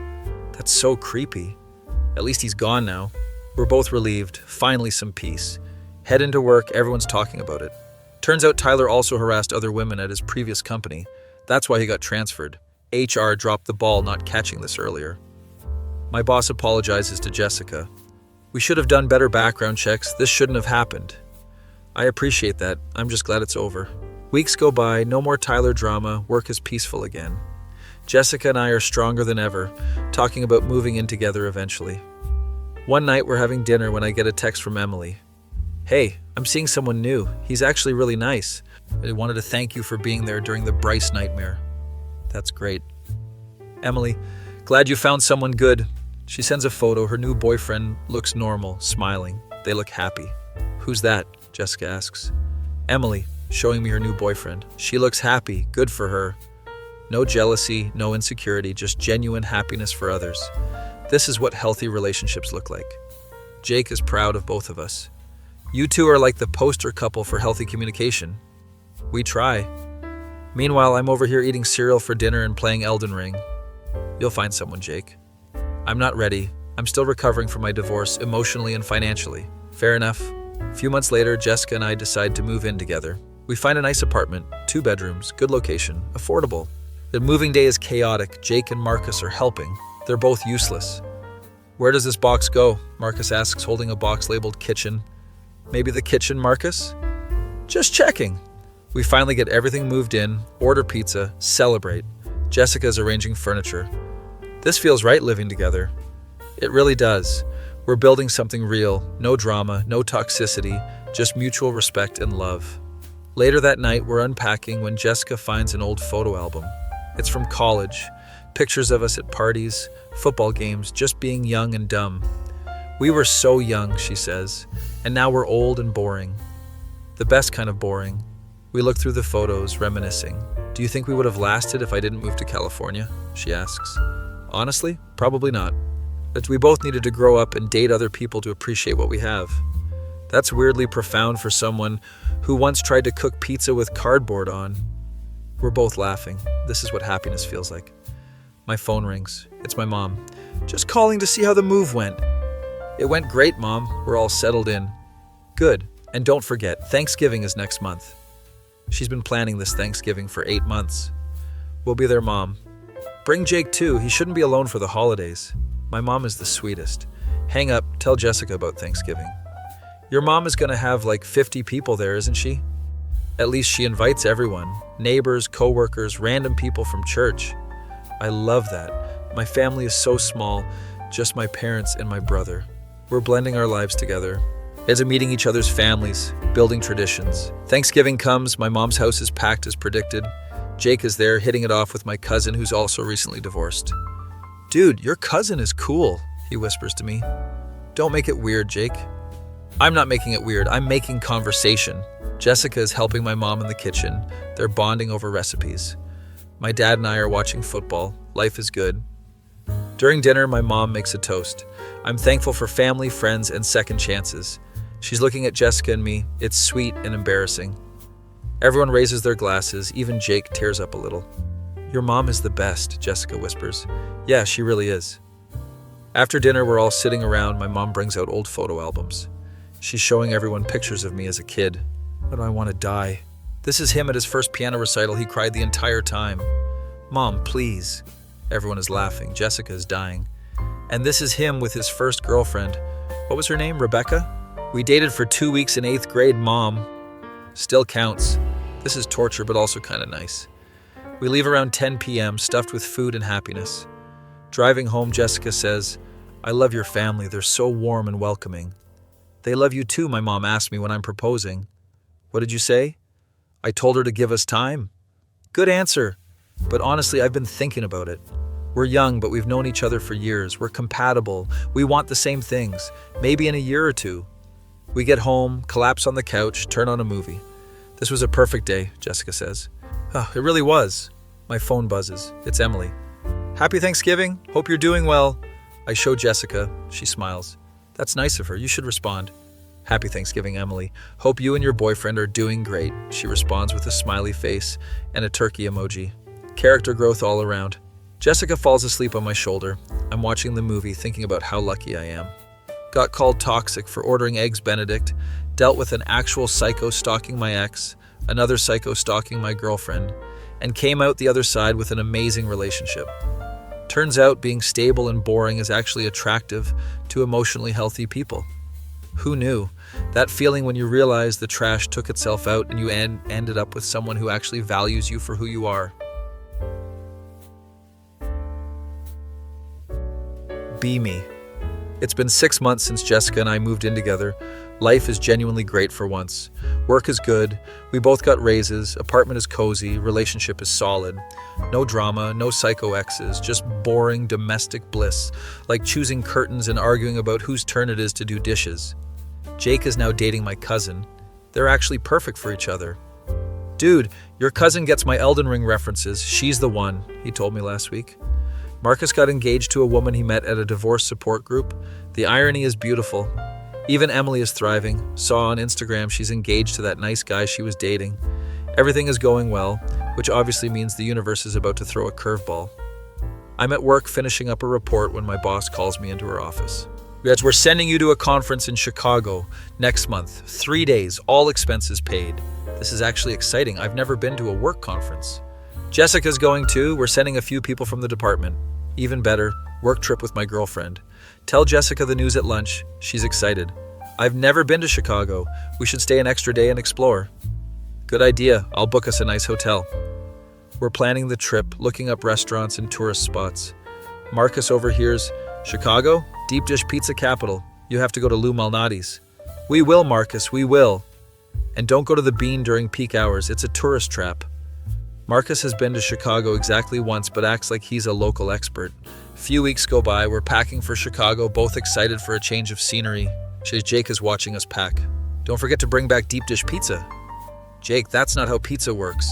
That's so creepy. At least he's gone now. We're both relieved. Finally some peace. Head into work. Everyone's talking about it. Turns out Tyler also harassed other women at his previous company. That's why he got transferred. HR dropped the ball not catching this earlier. My boss apologizes to Jessica. We should have done better background checks. This shouldn't have happened. I appreciate that. I'm just glad it's over. Weeks go by, no more Tyler drama, work is peaceful again. Jessica and I are stronger than ever, talking about moving in together eventually. One night we're having dinner when I get a text from Emily. Hey, I'm seeing someone new. He's actually really nice. I wanted to thank you for being there during the Bryce nightmare. That's great. Emily, glad you found someone good. She sends a photo. Her new boyfriend looks normal, smiling. They look happy. Who's that? Jessica asks. Emily, showing me her new boyfriend. She looks happy. Good for her. No jealousy, no insecurity, just genuine happiness for others. This is what healthy relationships look like. Jake is proud of both of us. You two are like the poster couple for healthy communication. We try. Meanwhile, I'm over here eating cereal for dinner and playing Elden Ring. You'll find someone, Jake. I'm not ready. I'm still recovering from my divorce emotionally and financially. Fair enough. A few months later, Jessica and I decide to move in together. We find a nice apartment, 2 bedrooms, good location, affordable. The moving day is chaotic. Jake and Marcus are helping. They're both useless. Where does this box go? Marcus asks, holding a box labeled kitchen. Maybe the kitchen, Marcus? Just checking. We finally get everything moved in, order pizza, celebrate. Jessica's arranging furniture. This feels right living together. It really does. We're building something real. No drama, no toxicity, just mutual respect and love. Later that night, we're unpacking when Jessica finds an old photo album. It's from college. Pictures of us at parties, football games, just being young and dumb. We were so young, she says, and now we're old and boring. The best kind of boring. We look through the photos, reminiscing. Do you think we would have lasted if I didn't move to California? She asks. Honestly, probably not. But we both needed to grow up and date other people to appreciate what we have. That's weirdly profound for someone who once tried to cook pizza with cardboard on. We're both laughing. This is what happiness feels like. My phone rings. It's my mom. Just calling to see how the move went. It went great, Mom. We're all settled in. Good. And don't forget, Thanksgiving is next month. She's been planning this Thanksgiving for 8 months. We'll be there, Mom. Bring Jake too. He shouldn't be alone for the holidays. My mom is the sweetest. Hang up. Tell Jessica about Thanksgiving. Your mom is going to have like 50 people there, isn't she? At least she invites everyone. Neighbors, coworkers, random people from church. I love that. My family is so small. Just my parents and my brother. We're blending our lives together. As a meeting each other's families, building traditions. Thanksgiving comes, my mom's house is packed as predicted. Jake is there, hitting it off with my cousin who's also recently divorced. Dude, your cousin is cool, he whispers to me. Don't make it weird, Jake. I'm not making it weird, I'm making conversation. Jessica is helping my mom in the kitchen. They're bonding over recipes. My dad and I are watching football. Life is good. During dinner, my mom makes a toast. I'm thankful for family, friends, and second chances. She's looking at Jessica and me. It's sweet and embarrassing. Everyone raises their glasses. Even Jake tears up a little. Your mom is the best, Jessica whispers. Yeah, she really is. After dinner, we're all sitting around. My mom brings out old photo albums. She's showing everyone pictures of me as a kid. Why do I want to die? This is him at his first piano recital. He cried the entire time. Mom, please. Everyone is laughing. Jessica is dying. And this is him with his first girlfriend. What was her name? Rebecca? We dated for 2 weeks in 8th grade, Mom. Still counts. This is torture, but also kind of nice. We leave around 10 p.m., stuffed with food and happiness. Driving home, Jessica says, I love your family. They're so warm and welcoming. They love you too, my mom asked me when I'm proposing. What did you say? I told her to give us time. Good answer. But honestly, I've been thinking about it. We're young, but we've known each other for years. We're compatible. We want the same things. Maybe in a year or two. We get home, collapse on the couch, turn on a movie. This was a perfect day, Jessica says. Oh, it really was. My phone buzzes. It's Emily. Happy Thanksgiving. Hope you're doing well. I show Jessica. She smiles. That's nice of her. You should respond. Happy Thanksgiving, Emily. Hope you and your boyfriend are doing great. She responds with a smiley face and a turkey emoji. Character growth all around. Jessica falls asleep on my shoulder. I'm watching the movie, thinking about how lucky I am. Got called toxic for ordering Eggs Benedict, dealt with an actual psycho stalking my ex, another psycho stalking my girlfriend, and came out the other side with an amazing relationship. Turns out being stable and boring is actually attractive to emotionally healthy people. Who knew? That feeling when you realize the trash took itself out and you ended up with someone who actually values you for who you are. Be me. It's been 6 months since Jessica and I moved in together. Life is genuinely great for once. Work is good. We both got raises. Apartment is cozy. Relationship is solid. No drama, no psycho exes, just boring domestic bliss, like choosing curtains and arguing about whose turn it is to do dishes. Jake is now dating my cousin. They're actually perfect for each other. Dude, your cousin gets my Elden Ring references. She's the one, he told me last week. Marcus got engaged to a woman he met at a divorce support group. The irony is beautiful. Even Emily is thriving. Saw on Instagram she's engaged to that nice guy she was dating. Everything is going well, which obviously means the universe is about to throw a curveball. I'm at work finishing up a report when my boss calls me into her office. We're sending you to a conference in Chicago next month. 3 days, all expenses paid. This is actually exciting. I've never been to a work conference. Jessica's going too. We're sending a few people from the department. Even better, work trip with my girlfriend. Tell Jessica the news at lunch. She's excited. I've never been to Chicago. We should stay an extra day and explore. Good idea. I'll book us a nice hotel. We're planning the trip, looking up restaurants and tourist spots. Marcus overhears, Chicago? Deep dish pizza capital. You have to go to Lou Malnati's. We will, Marcus, we will. And don't go to the Bean during peak hours. It's a tourist trap. Marcus has been to Chicago exactly once, but acts like he's a local expert. A few weeks go by, we're packing for Chicago, both excited for a change of scenery. Jake is watching us pack. Don't forget to bring back deep dish pizza. Jake, that's not how pizza works.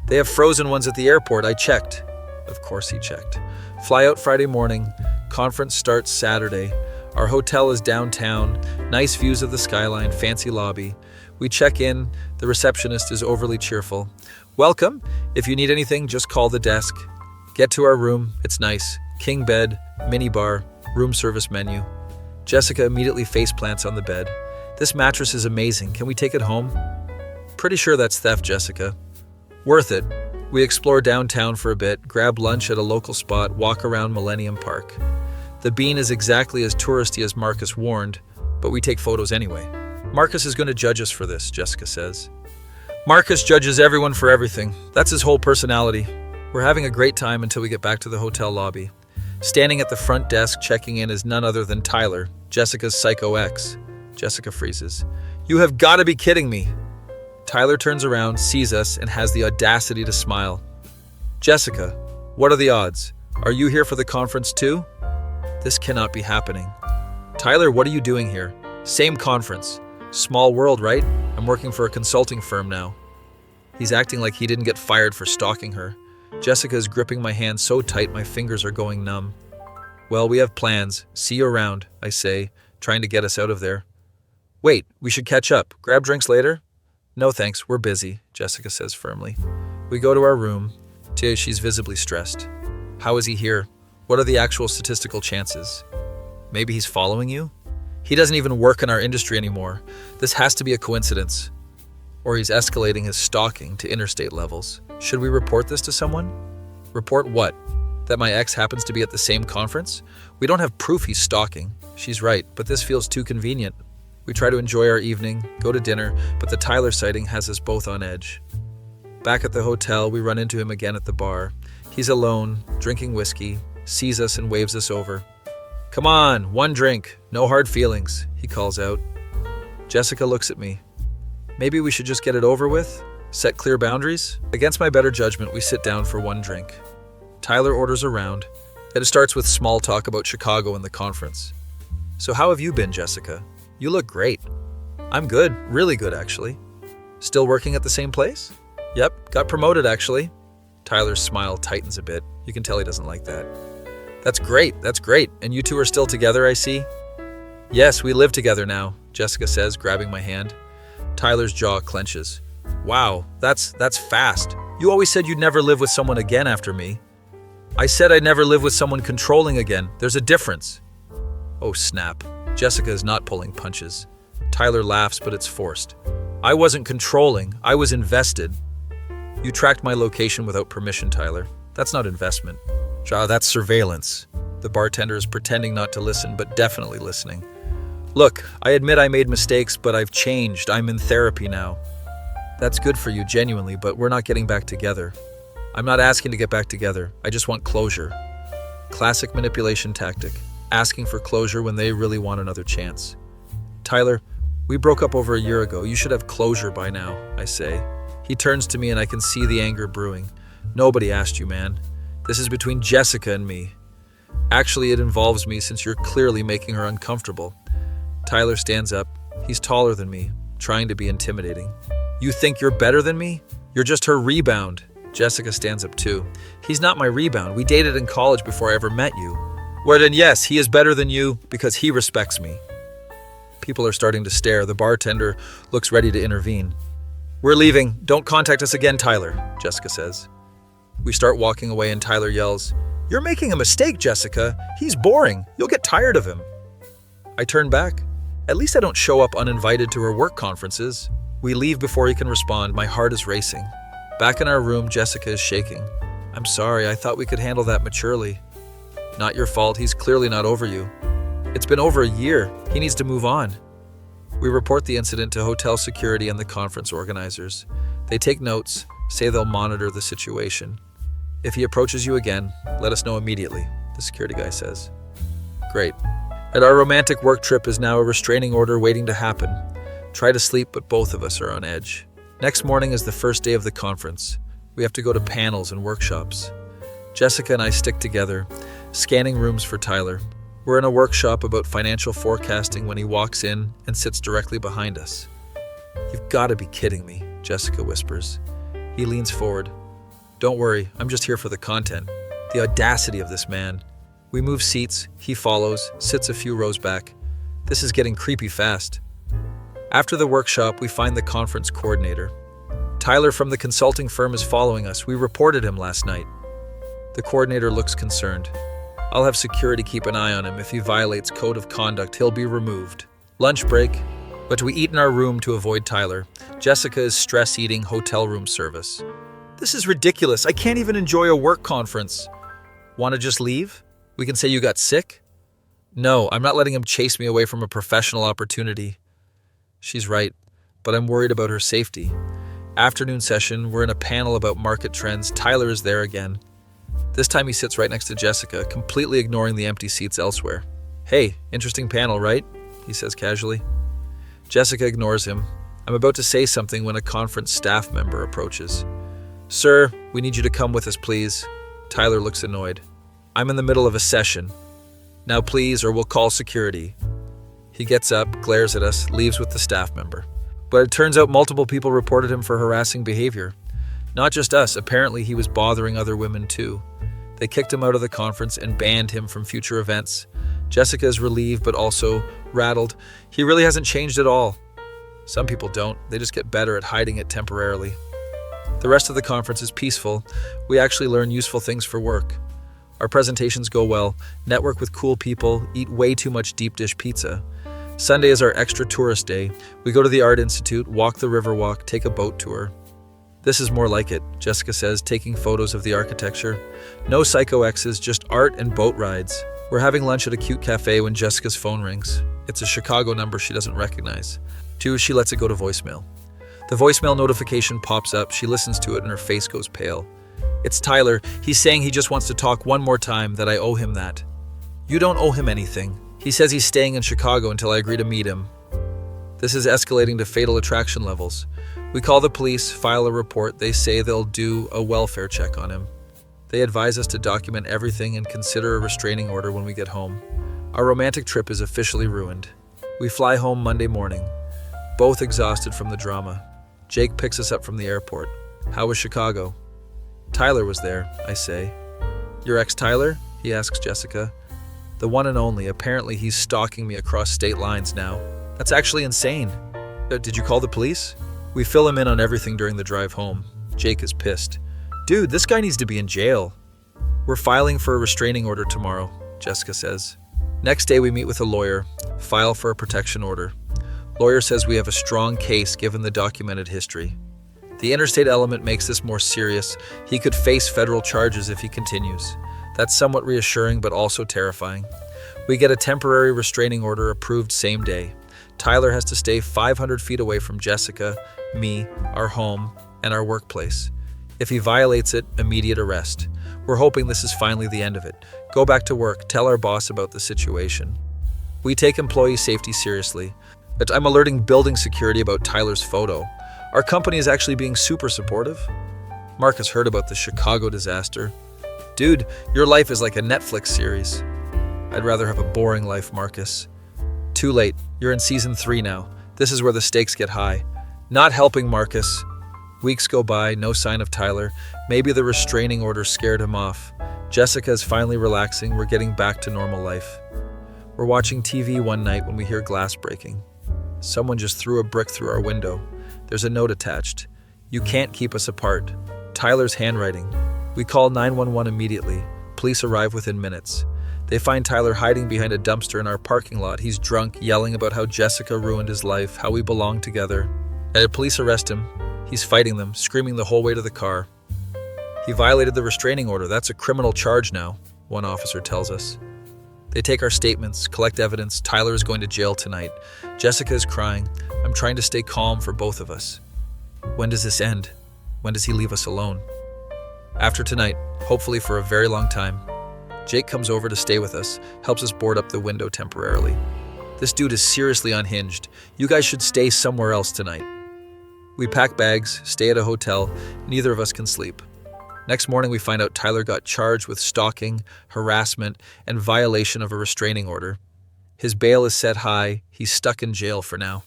They have frozen ones at the airport, I checked. Of course he checked. Fly out Friday morning. Conference starts Saturday. Our hotel is downtown. Nice views of the skyline, fancy lobby. We check in. The receptionist is overly cheerful. Welcome. If you need anything, just call the desk. Get to our room. It's nice. King bed, mini bar, room service menu. Jessica immediately face plants on the bed. This mattress is amazing. Can we take it home? Pretty sure that's theft, Jessica. Worth it. We explore downtown for a bit, grab lunch at a local spot, walk around Millennium Park. The Bean is exactly as touristy as Marcus warned, but we take photos anyway. Marcus is going to judge us for this, Jessica says. Marcus judges everyone for everything. That's his whole personality. We're having a great time until we get back to the hotel lobby. Standing at the front desk checking in is none other than Tyler, Jessica's psycho ex. Jessica freezes. You have got to be kidding me. Tyler turns around, sees us, and has the audacity to smile. Jessica, what are the odds? Are you here for the conference too? This cannot be happening. Tyler, what are you doing here? Same conference. Small world, right? I'm working for a consulting firm now. He's acting like he didn't get fired for stalking her. Jessica is gripping my hand so tight my fingers are going numb. Well, we have plans. See you around, I say, trying to get us out of there. Wait, we should catch up. Grab drinks later? No thanks, we're busy, Jessica says firmly. We go to our room. She's visibly stressed. How is he here? What are the actual statistical chances? Maybe he's following you? He doesn't even work in our industry anymore. This has to be a coincidence. Or he's escalating his stalking to interstate levels. Should we report this to someone? Report what? That my ex happens to be at the same conference? We don't have proof he's stalking. She's right, but this feels too convenient. We try to enjoy our evening, go to dinner, but the Tyler sighting has us both on edge. Back at the hotel, we run into him again at the bar. He's alone, drinking whiskey, sees us and waves us over. Come on, one drink, no hard feelings, he calls out. Jessica looks at me. Maybe we should just get it over with? Set clear boundaries? Against my better judgment, we sit down for one drink. Tyler orders a round. It starts with small talk about Chicago and the conference. So how have you been, Jessica? You look great. I'm good, really good actually. Still working at the same place? Yep, got promoted actually. Tyler's smile tightens a bit. You can tell he doesn't like that. That's great. And you two are still together, I see? Yes, we live together now, Jessica says, grabbing my hand. Tyler's jaw clenches. Wow, that's fast. You always said you'd never live with someone again after me. I said I'd never live with someone controlling again. There's a difference. Oh, snap. Jessica is not pulling punches. Tyler laughs, but it's forced. I wasn't controlling. I was invested. You tracked my location without permission, Tyler. That's not investment. That's surveillance. The bartender is pretending not to listen, but definitely listening. Look, I admit I made mistakes, but I've changed. I'm in therapy now. That's good for you, genuinely, but we're not getting back together. I'm not asking to get back together. I just want closure. Classic manipulation tactic. Asking for closure when they really want another chance. Tyler, we broke up over a year ago. You should have closure by now, I say. He turns to me and I can see the anger brewing. Nobody asked you, man. This is between Jessica and me. Actually, it involves me since you're clearly making her uncomfortable. Tyler stands up. He's taller than me, trying to be intimidating. You think you're better than me? You're just her rebound. Jessica stands up too. He's not my rebound. We dated in college before I ever met you. Well then yes, he is better than you because he respects me. People are starting to stare. The bartender looks ready to intervene. We're leaving. Don't contact us again, Tyler, Jessica says. We start walking away and Tyler yells, You're making a mistake, Jessica. He's boring. You'll get tired of him. I turn back. At least I don't show up uninvited to her work conferences. We leave before he can respond. My heart is racing. Back in our room, Jessica is shaking. I'm sorry, I thought we could handle that maturely. Not your fault, he's clearly not over you. It's been over a year. He needs to move on. We report the incident to hotel security and the conference organizers. They take notes, say they'll monitor the situation. If he approaches you again, let us know immediately, the security guy says. Great. And our romantic work trip is now a restraining order waiting to happen. Try to sleep, but both of us are on edge. Next morning is the first day of the conference. We have to go to panels and workshops. Jessica and I stick together, scanning rooms for Tyler. We're in a workshop about financial forecasting when he walks in and sits directly behind us. You've got to be kidding me, Jessica whispers. He leans forward. Don't worry, I'm just here for the content. The audacity of this man. We move seats, he follows, sits a few rows back. This is getting creepy fast. After the workshop, we find the conference coordinator. Tyler from the consulting firm is following us. We reported him last night. The coordinator looks concerned. I'll have security keep an eye on him. If he violates code of conduct, he'll be removed. Lunch break, but we eat in our room to avoid Tyler. Jessica is stress eating hotel room service. This is ridiculous. I can't even enjoy a work conference. Want to just leave? We can say you got sick? No, I'm not letting him chase me away from a professional opportunity. She's right, but I'm worried about her safety. Afternoon session, we're in a panel about market trends. Tyler is there again. This time he sits right next to Jessica, completely ignoring the empty seats elsewhere. Hey, interesting panel, right? He says casually. Jessica ignores him. I'm about to say something when a conference staff member approaches. Sir, we need you to come with us, please. Tyler looks annoyed. I'm in the middle of a session. Now please, or we'll call security. He gets up, glares at us, leaves with the staff member. But it turns out multiple people reported him for harassing behavior. Not just us, apparently he was bothering other women too. They kicked him out of the conference and banned him from future events. Jessica is relieved but also rattled. He really hasn't changed at all. Some people don't. They just get better at hiding it temporarily. The rest of the conference is peaceful. We actually learn useful things for work. Our presentations go well, network with cool people, eat way too much deep dish pizza. Sunday is our extra tourist day. We go to the Art Institute, walk the Riverwalk, take a boat tour. This is more like it, Jessica says, taking photos of the architecture. No psycho exes, just art and boat rides. We're having lunch at a cute cafe when Jessica's phone rings. It's a Chicago number she doesn't recognize. She lets it go to voicemail. The voicemail notification pops up. She listens to it and her face goes pale. It's Tyler. He's saying he just wants to talk one more time, that I owe him that. You don't owe him anything. He says he's staying in Chicago until I agree to meet him. This is escalating to fatal attraction levels. We call the police, file a report. They say they'll do a welfare check on him. They advise us to document everything and consider a restraining order when we get home. Our romantic trip is officially ruined. We fly home Monday morning. both exhausted from the drama. Jake picks us up from the airport. How was Chicago? Tyler was there, I say. Your ex Tyler? He asks Jessica. The one and only. Apparently he's stalking me across state lines now. That's actually insane. Did you call the police? We fill him in on everything during the drive home. Jake is pissed. Dude, this guy needs to be in jail. We're filing for a restraining order tomorrow, Jessica says. Next day we meet with a lawyer, file for a protection order. Lawyer says we have a strong case given the documented history. The interstate element makes this more serious. He could face federal charges if he continues. That's somewhat reassuring but also terrifying. We get a temporary restraining order approved same day. Tyler has to stay 500 feet away from Jessica, me, our home, and our workplace. If he violates it, immediate arrest. We're hoping this is finally the end of it. Go back to work, tell our boss about the situation. We take employee safety seriously. But I'm alerting building security about Tyler's photo. Our company is actually being super supportive. Mark has heard about the Chicago disaster. Dude, your life is like a Netflix series. I'd rather have a boring life, Marcus. Too late. You're in season 3 now. This is where the stakes get high. Not helping, Marcus. Weeks go by, no sign of Tyler. Maybe the restraining order scared him off. Jessica is finally relaxing. We're getting back to normal life. We're watching TV one night when we hear glass breaking. Someone just threw a brick through our window. There's a note attached. You can't keep us apart. Tyler's handwriting. We call 911 immediately. Police arrive within minutes. They find Tyler hiding behind a dumpster in our parking lot. He's drunk, yelling about how Jessica ruined his life, how we belong together. Police arrest him. He's fighting them, screaming the whole way to the car. He violated the restraining order. That's a criminal charge now, one officer tells us. They take our statements, collect evidence. Tyler is going to jail tonight. Jessica is crying. I'm trying to stay calm for both of us. When does this end? When does he leave us alone? After tonight, hopefully for a very long time. Jake comes over to stay with us, helps us board up the window temporarily. This dude is seriously unhinged. You guys should stay somewhere else tonight. We pack bags, stay at a hotel. Neither of us can sleep. Next morning, we find out Tyler got charged with stalking, harassment, and violation of a restraining order. His bail is set high. He's stuck in jail for now.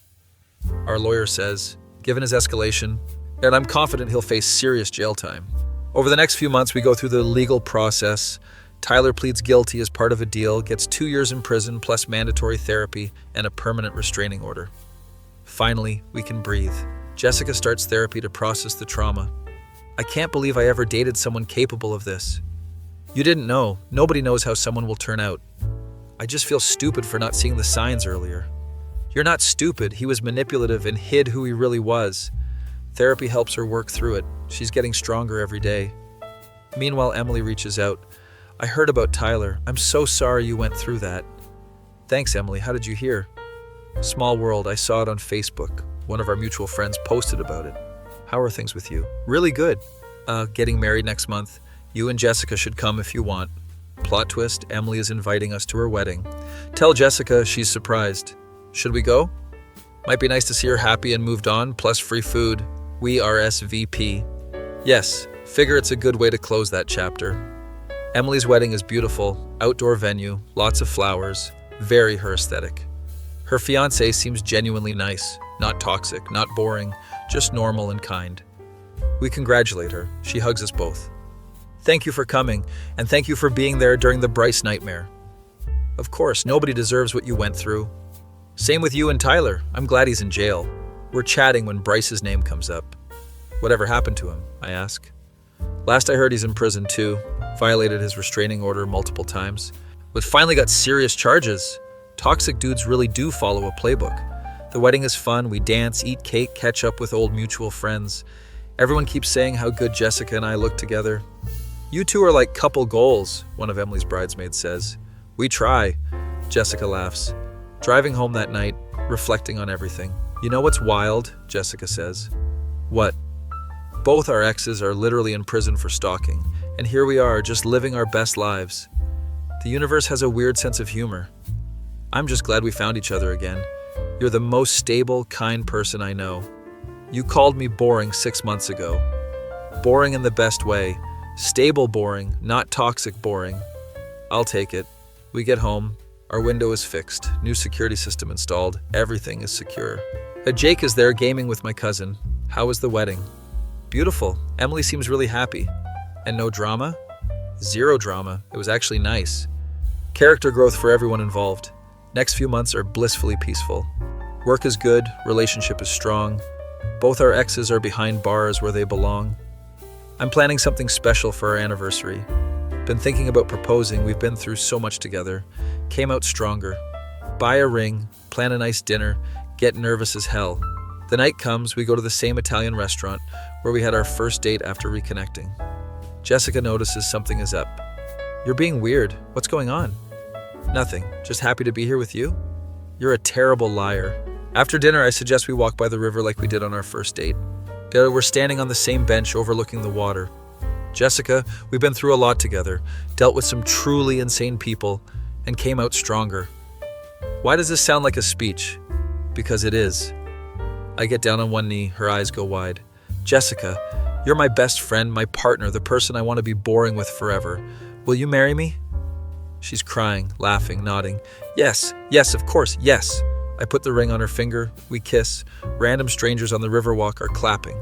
Our lawyer says, given his escalation, and I'm confident he'll face serious jail time. Over the next few months, we go through the legal process. Tyler pleads guilty as part of a deal, gets 2 years in prison plus mandatory therapy and a permanent restraining order. Finally, we can breathe. Jessica starts therapy to process the trauma. I can't believe I ever dated someone capable of this. You didn't know. Nobody knows how someone will turn out. I just feel stupid for not seeing the signs earlier. You're not stupid. He was manipulative and hid who he really was. Therapy helps her work through it. She's getting stronger every day. Meanwhile, Emily reaches out. I heard about Tyler. I'm so sorry you went through that. Thanks, Emily. How did you hear? Small world. I saw it on Facebook. One of our mutual friends posted about it. How are things with you? Really good. Getting married next month. You and Jessica should come if you want. Plot twist, Emily is inviting us to her wedding. Tell Jessica she's surprised. Should we go? Might be nice to see her happy and moved on, plus free food. We RSVP. Yes, figure it's a good way to close that chapter. Emily's wedding is beautiful, outdoor venue, lots of flowers, very her aesthetic. Her fiancé seems genuinely nice, not toxic, not boring, just normal and kind. We congratulate her. She hugs us both. Thank you for coming, and thank you for being there during the Bryce nightmare. Of course, nobody deserves what you went through. Same with you and Tyler. I'm glad he's in jail. We're chatting when Bryce's name comes up. Whatever happened to him? I ask. Last I heard, he's in prison too. Violated his restraining order multiple times. But finally got serious charges. Toxic dudes really do follow a playbook. The wedding is fun. We dance, eat cake, catch up with old mutual friends. Everyone keeps saying how good Jessica and I look together. You two are like couple goals, one of Emily's bridesmaids says. We try. Jessica laughs. Driving home that night, reflecting on everything. You know what's wild? Jessica says. What? Both our exes are literally in prison for stalking, and here we are, just living our best lives. The universe has a weird sense of humor. I'm just glad we found each other again. You're the most stable, kind person I know. You called me boring 6 months ago. Boring in the best way. Stable boring, not toxic boring. I'll take it. We get home. Our window is fixed. New security system installed. Everything is secure. Jake is there gaming with my cousin. How was the wedding? Beautiful. Emily seems really happy. And no drama? Zero drama. It was actually nice. Character growth for everyone involved. Next few months are blissfully peaceful. Work is good, relationship is strong. Both our exes are behind bars where they belong. I'm planning something special for our anniversary. Been thinking about proposing, we've been through so much together. Came out stronger. Buy a ring, plan a nice dinner, get nervous as hell. The night comes, we go to the same Italian restaurant where we had our first date after reconnecting. Jessica notices something is up. You're being weird. What's going on? Nothing. Just happy to be here with you? You're a terrible liar. After dinner, I suggest we walk by the river like we did on our first date. We're standing on the same bench overlooking the water. Jessica, we've been through a lot together, dealt with some truly insane people, and came out stronger. Why does this sound like a speech? Because it is. I get down on one knee, her eyes go wide. Jessica, you're my best friend, my partner, the person I want to be boring with forever. Will you marry me? She's crying, laughing, nodding. Yes, of course, yes. I put the ring on her finger, we kiss. Random strangers on the Riverwalk are clapping.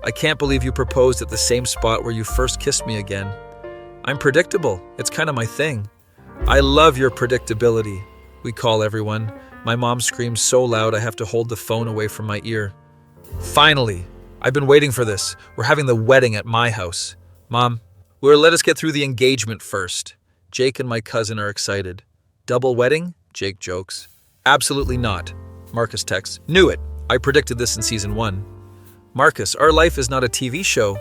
I can't believe you proposed at the same spot where you first kissed me again. I'm predictable, it's kind of my thing. I love your predictability, we call everyone. My mom screams so loud I have to hold the phone away from my ear. Finally, I've been waiting for this. We're having the wedding at my house. Mom, let us get through the engagement first. Jake and my cousin are excited. Double wedding? Jake jokes. Absolutely not. Marcus texts. Knew it. I predicted this in season 1. Marcus, our life is not a TV show.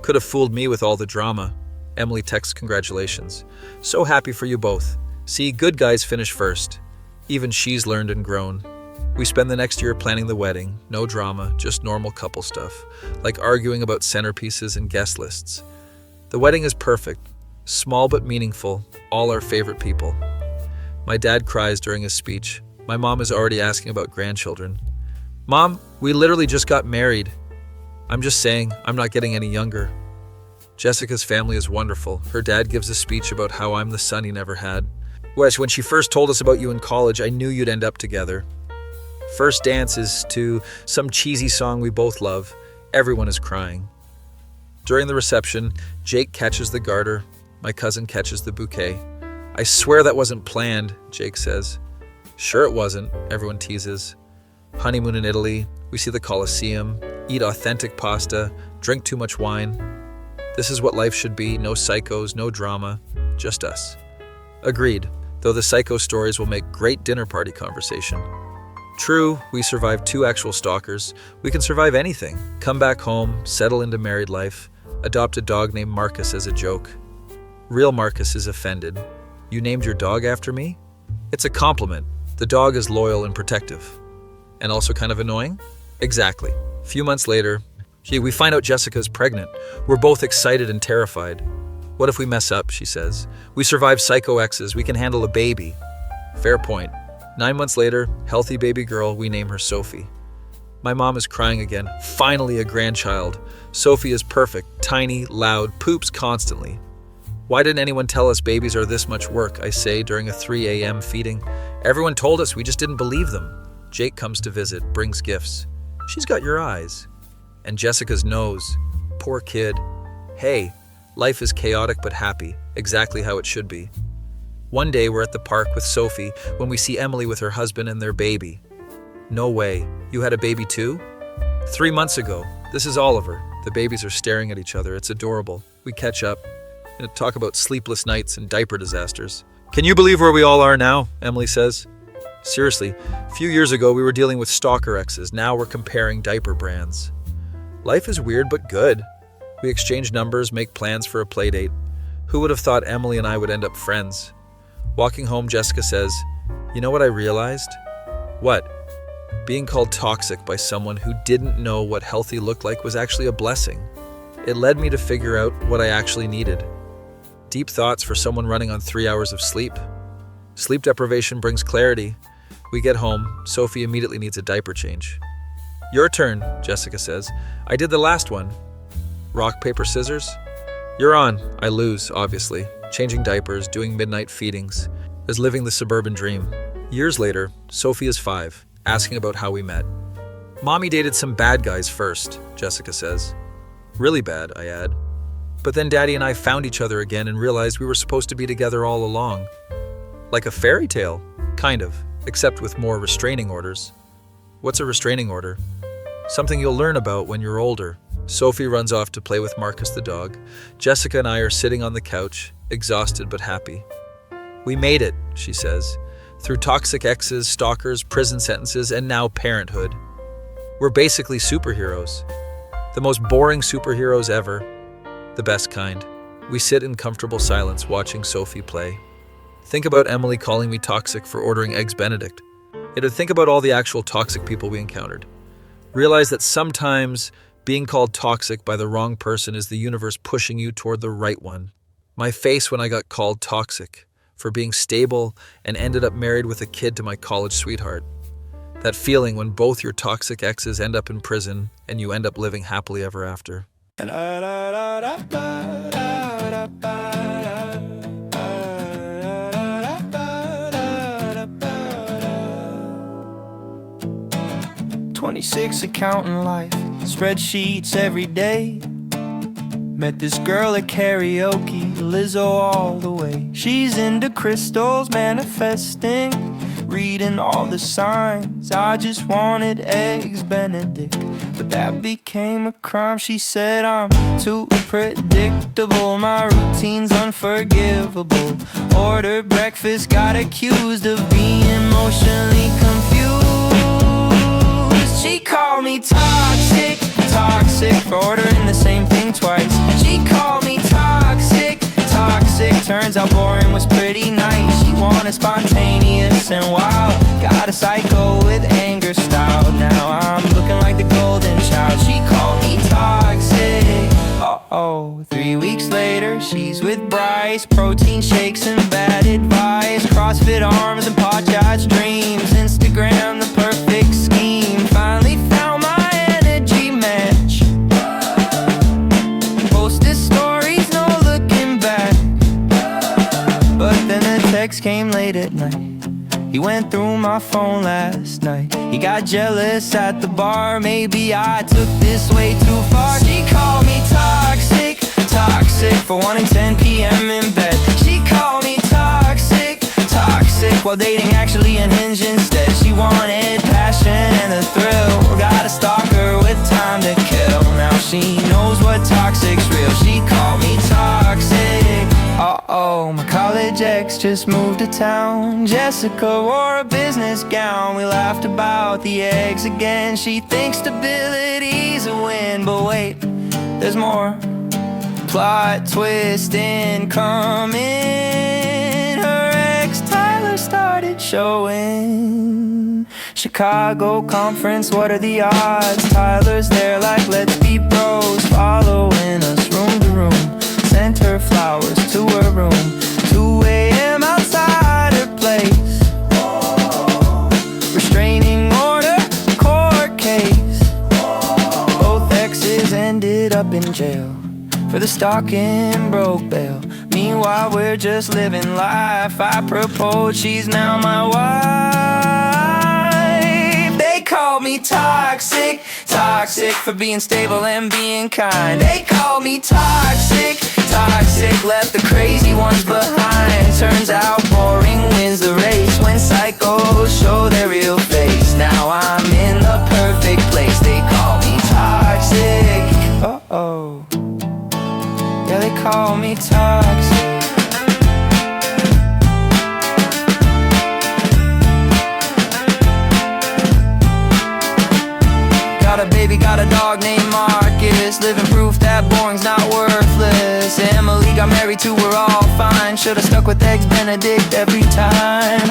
Could have fooled me with all the drama. Emily texts congratulations. So happy for you both. See, good guys finish first. Even she's learned and grown. We spend the next year planning the wedding. No drama, just normal couple stuff. Like arguing about centerpieces and guest lists. The wedding is perfect. Small but meaningful. All our favorite people. My dad cries during his speech. My mom is already asking about grandchildren. Mom, we literally just got married. I'm just saying, I'm not getting any younger. Jessica's family is wonderful. Her dad gives a speech about how I'm the son he never had. Wes, when she first told us about you in college, I knew you'd end up together. First dance is to some cheesy song we both love. Everyone is crying. During the reception, Jake catches the garter. My cousin catches the bouquet. I swear that wasn't planned, Jake says. Sure it wasn't, everyone teases. Honeymoon in Italy, we see the Colosseum, eat authentic pasta, drink too much wine. This is what life should be, no psychos, no drama, just us. Agreed, though the psycho stories will make great dinner party conversation. True, we survived 2 actual stalkers. We can survive anything. Come back home, settle into married life, adopt a dog named Marcus as a joke. Real Marcus is offended. You named your dog after me? It's a compliment. The dog is loyal and protective. And also kind of annoying? Exactly. A few months later, we find out Jessica's pregnant. We're both excited and terrified. What if we mess up, she says. We survive psycho exes, we can handle a baby. Fair point. 9 months later, healthy baby girl, we name her Sophie. My mom is crying again. Finally a grandchild. Sophie is perfect, tiny, loud, poops constantly. Why didn't anyone tell us babies are this much work, I say during a 3 a.m. feeding. Everyone told us, we just didn't believe them. Jake comes to visit, brings gifts. She's got your eyes. And Jessica's nose. Poor kid. Hey, life is chaotic but happy, exactly how it should be. One day we're at the park with Sophie when we see Emily with her husband and their baby. No way, you had a baby too? 3 months ago. This is Oliver. The babies are staring at each other, it's adorable. We catch up and talk about sleepless nights and diaper disasters. Can you believe where we all are now? Emily says. Seriously, a few years ago we were dealing with stalker exes, now we're comparing diaper brands. Life is weird but good. We exchange numbers, make plans for a play date. Who would have thought Emily and I would end up friends? Walking home, Jessica says, you know what I realized? What? Being called toxic by someone who didn't know what healthy looked like was actually a blessing. It led me to figure out what I actually needed. Deep thoughts for someone running on 3 hours of sleep. Sleep deprivation brings clarity. We get home, Sophie immediately needs a diaper change. Your turn, Jessica says. I did the last one. Rock, paper, scissors? You're on. I lose, obviously. Changing diapers, doing midnight feedings. Is living the suburban dream. Years later, Sophie is 5, asking about how we met. Mommy dated some bad guys first, Jessica says. Really bad, I add. But then Daddy and I found each other again and realized we were supposed to be together all along. Like a fairy tale, kind of, except with more restraining orders. What's a restraining order? Something you'll learn about when you're older. Sophie runs off to play with Marcus the dog. Jessica and I are sitting on the couch, exhausted but happy. We made it, she says, through toxic exes, stalkers, prison sentences, and now parenthood. We're basically superheroes. The most boring superheroes ever. The best kind. We sit in comfortable silence watching Sophie play. Think about Emily calling me toxic for ordering Eggs Benedict. Yet think about all the actual toxic people we encountered. Realize that sometimes being called toxic by the wrong person is the universe pushing you toward the right one. My face when I got called toxic for being stable and ended up married with a kid to my college sweetheart. That feeling when both your toxic exes end up in prison and you end up living happily ever after. 26 accounting life, spreadsheets every day. Met this girl at karaoke, Lizzo all the way. She's into crystals, manifesting, reading all the signs. I just wanted Eggs Benedict, but that became a crime. She said I'm too predictable, my routine's unforgivable. Ordered breakfast, got accused of being emotionally confused. She called me toxic, toxic for ordering the same thing twice. She called me toxic, toxic. Turns out boring was pretty nice. She wanted spontaneous and wild. Got a psycho with anger style. Now I'm looking like the golden child. She called me toxic. Uh-oh. 3 weeks later, she's with Bryce. Protein shakes and bad advice. CrossFit arms and pot shots dreams. Instagram the perfect scheme. Finally found my energy match. Posted stories, no looking back. But then the text came late at night. He went through my phone last night. He got jealous at the bar. Maybe I took this way too far. She called me toxic, toxic for 1 and 10 p.m. in bed. She called me toxic, toxic while dating actually unhinged instead. She wanted passion and the thrill. Got a stalker with time to kill. Now she knows what toxic's real. She called me toxic. Uh-oh, my college ex just moved to town. Jessica wore a business gown. We laughed about the eggs again. She thinks stability's a win. But wait, there's more. Plot twist incoming. Her ex Tyler started showing. Chicago conference, what are the odds? Tyler's there like let's be bros. Following us room to room. Sent her flowers to her room. 2 a.m. outside her place. Restraining order, court case. Both exes ended up in jail for the stalking broke bail. Meanwhile we're just living life. I proposed, she's now my wife. They call me toxic, toxic for being stable and being kind. They call me toxic, toxic, left the crazy ones behind. Turns out boring wins the race when psychos show their real face. Now I'm in the perfect place. They call me toxic. Uh-oh. Yeah, they call me toxic. Got a baby, got a dog named Marcus. Living proof that boring's not worthless. Emily got married to, we're all fine. Should've stuck with Eggs Benedict every time.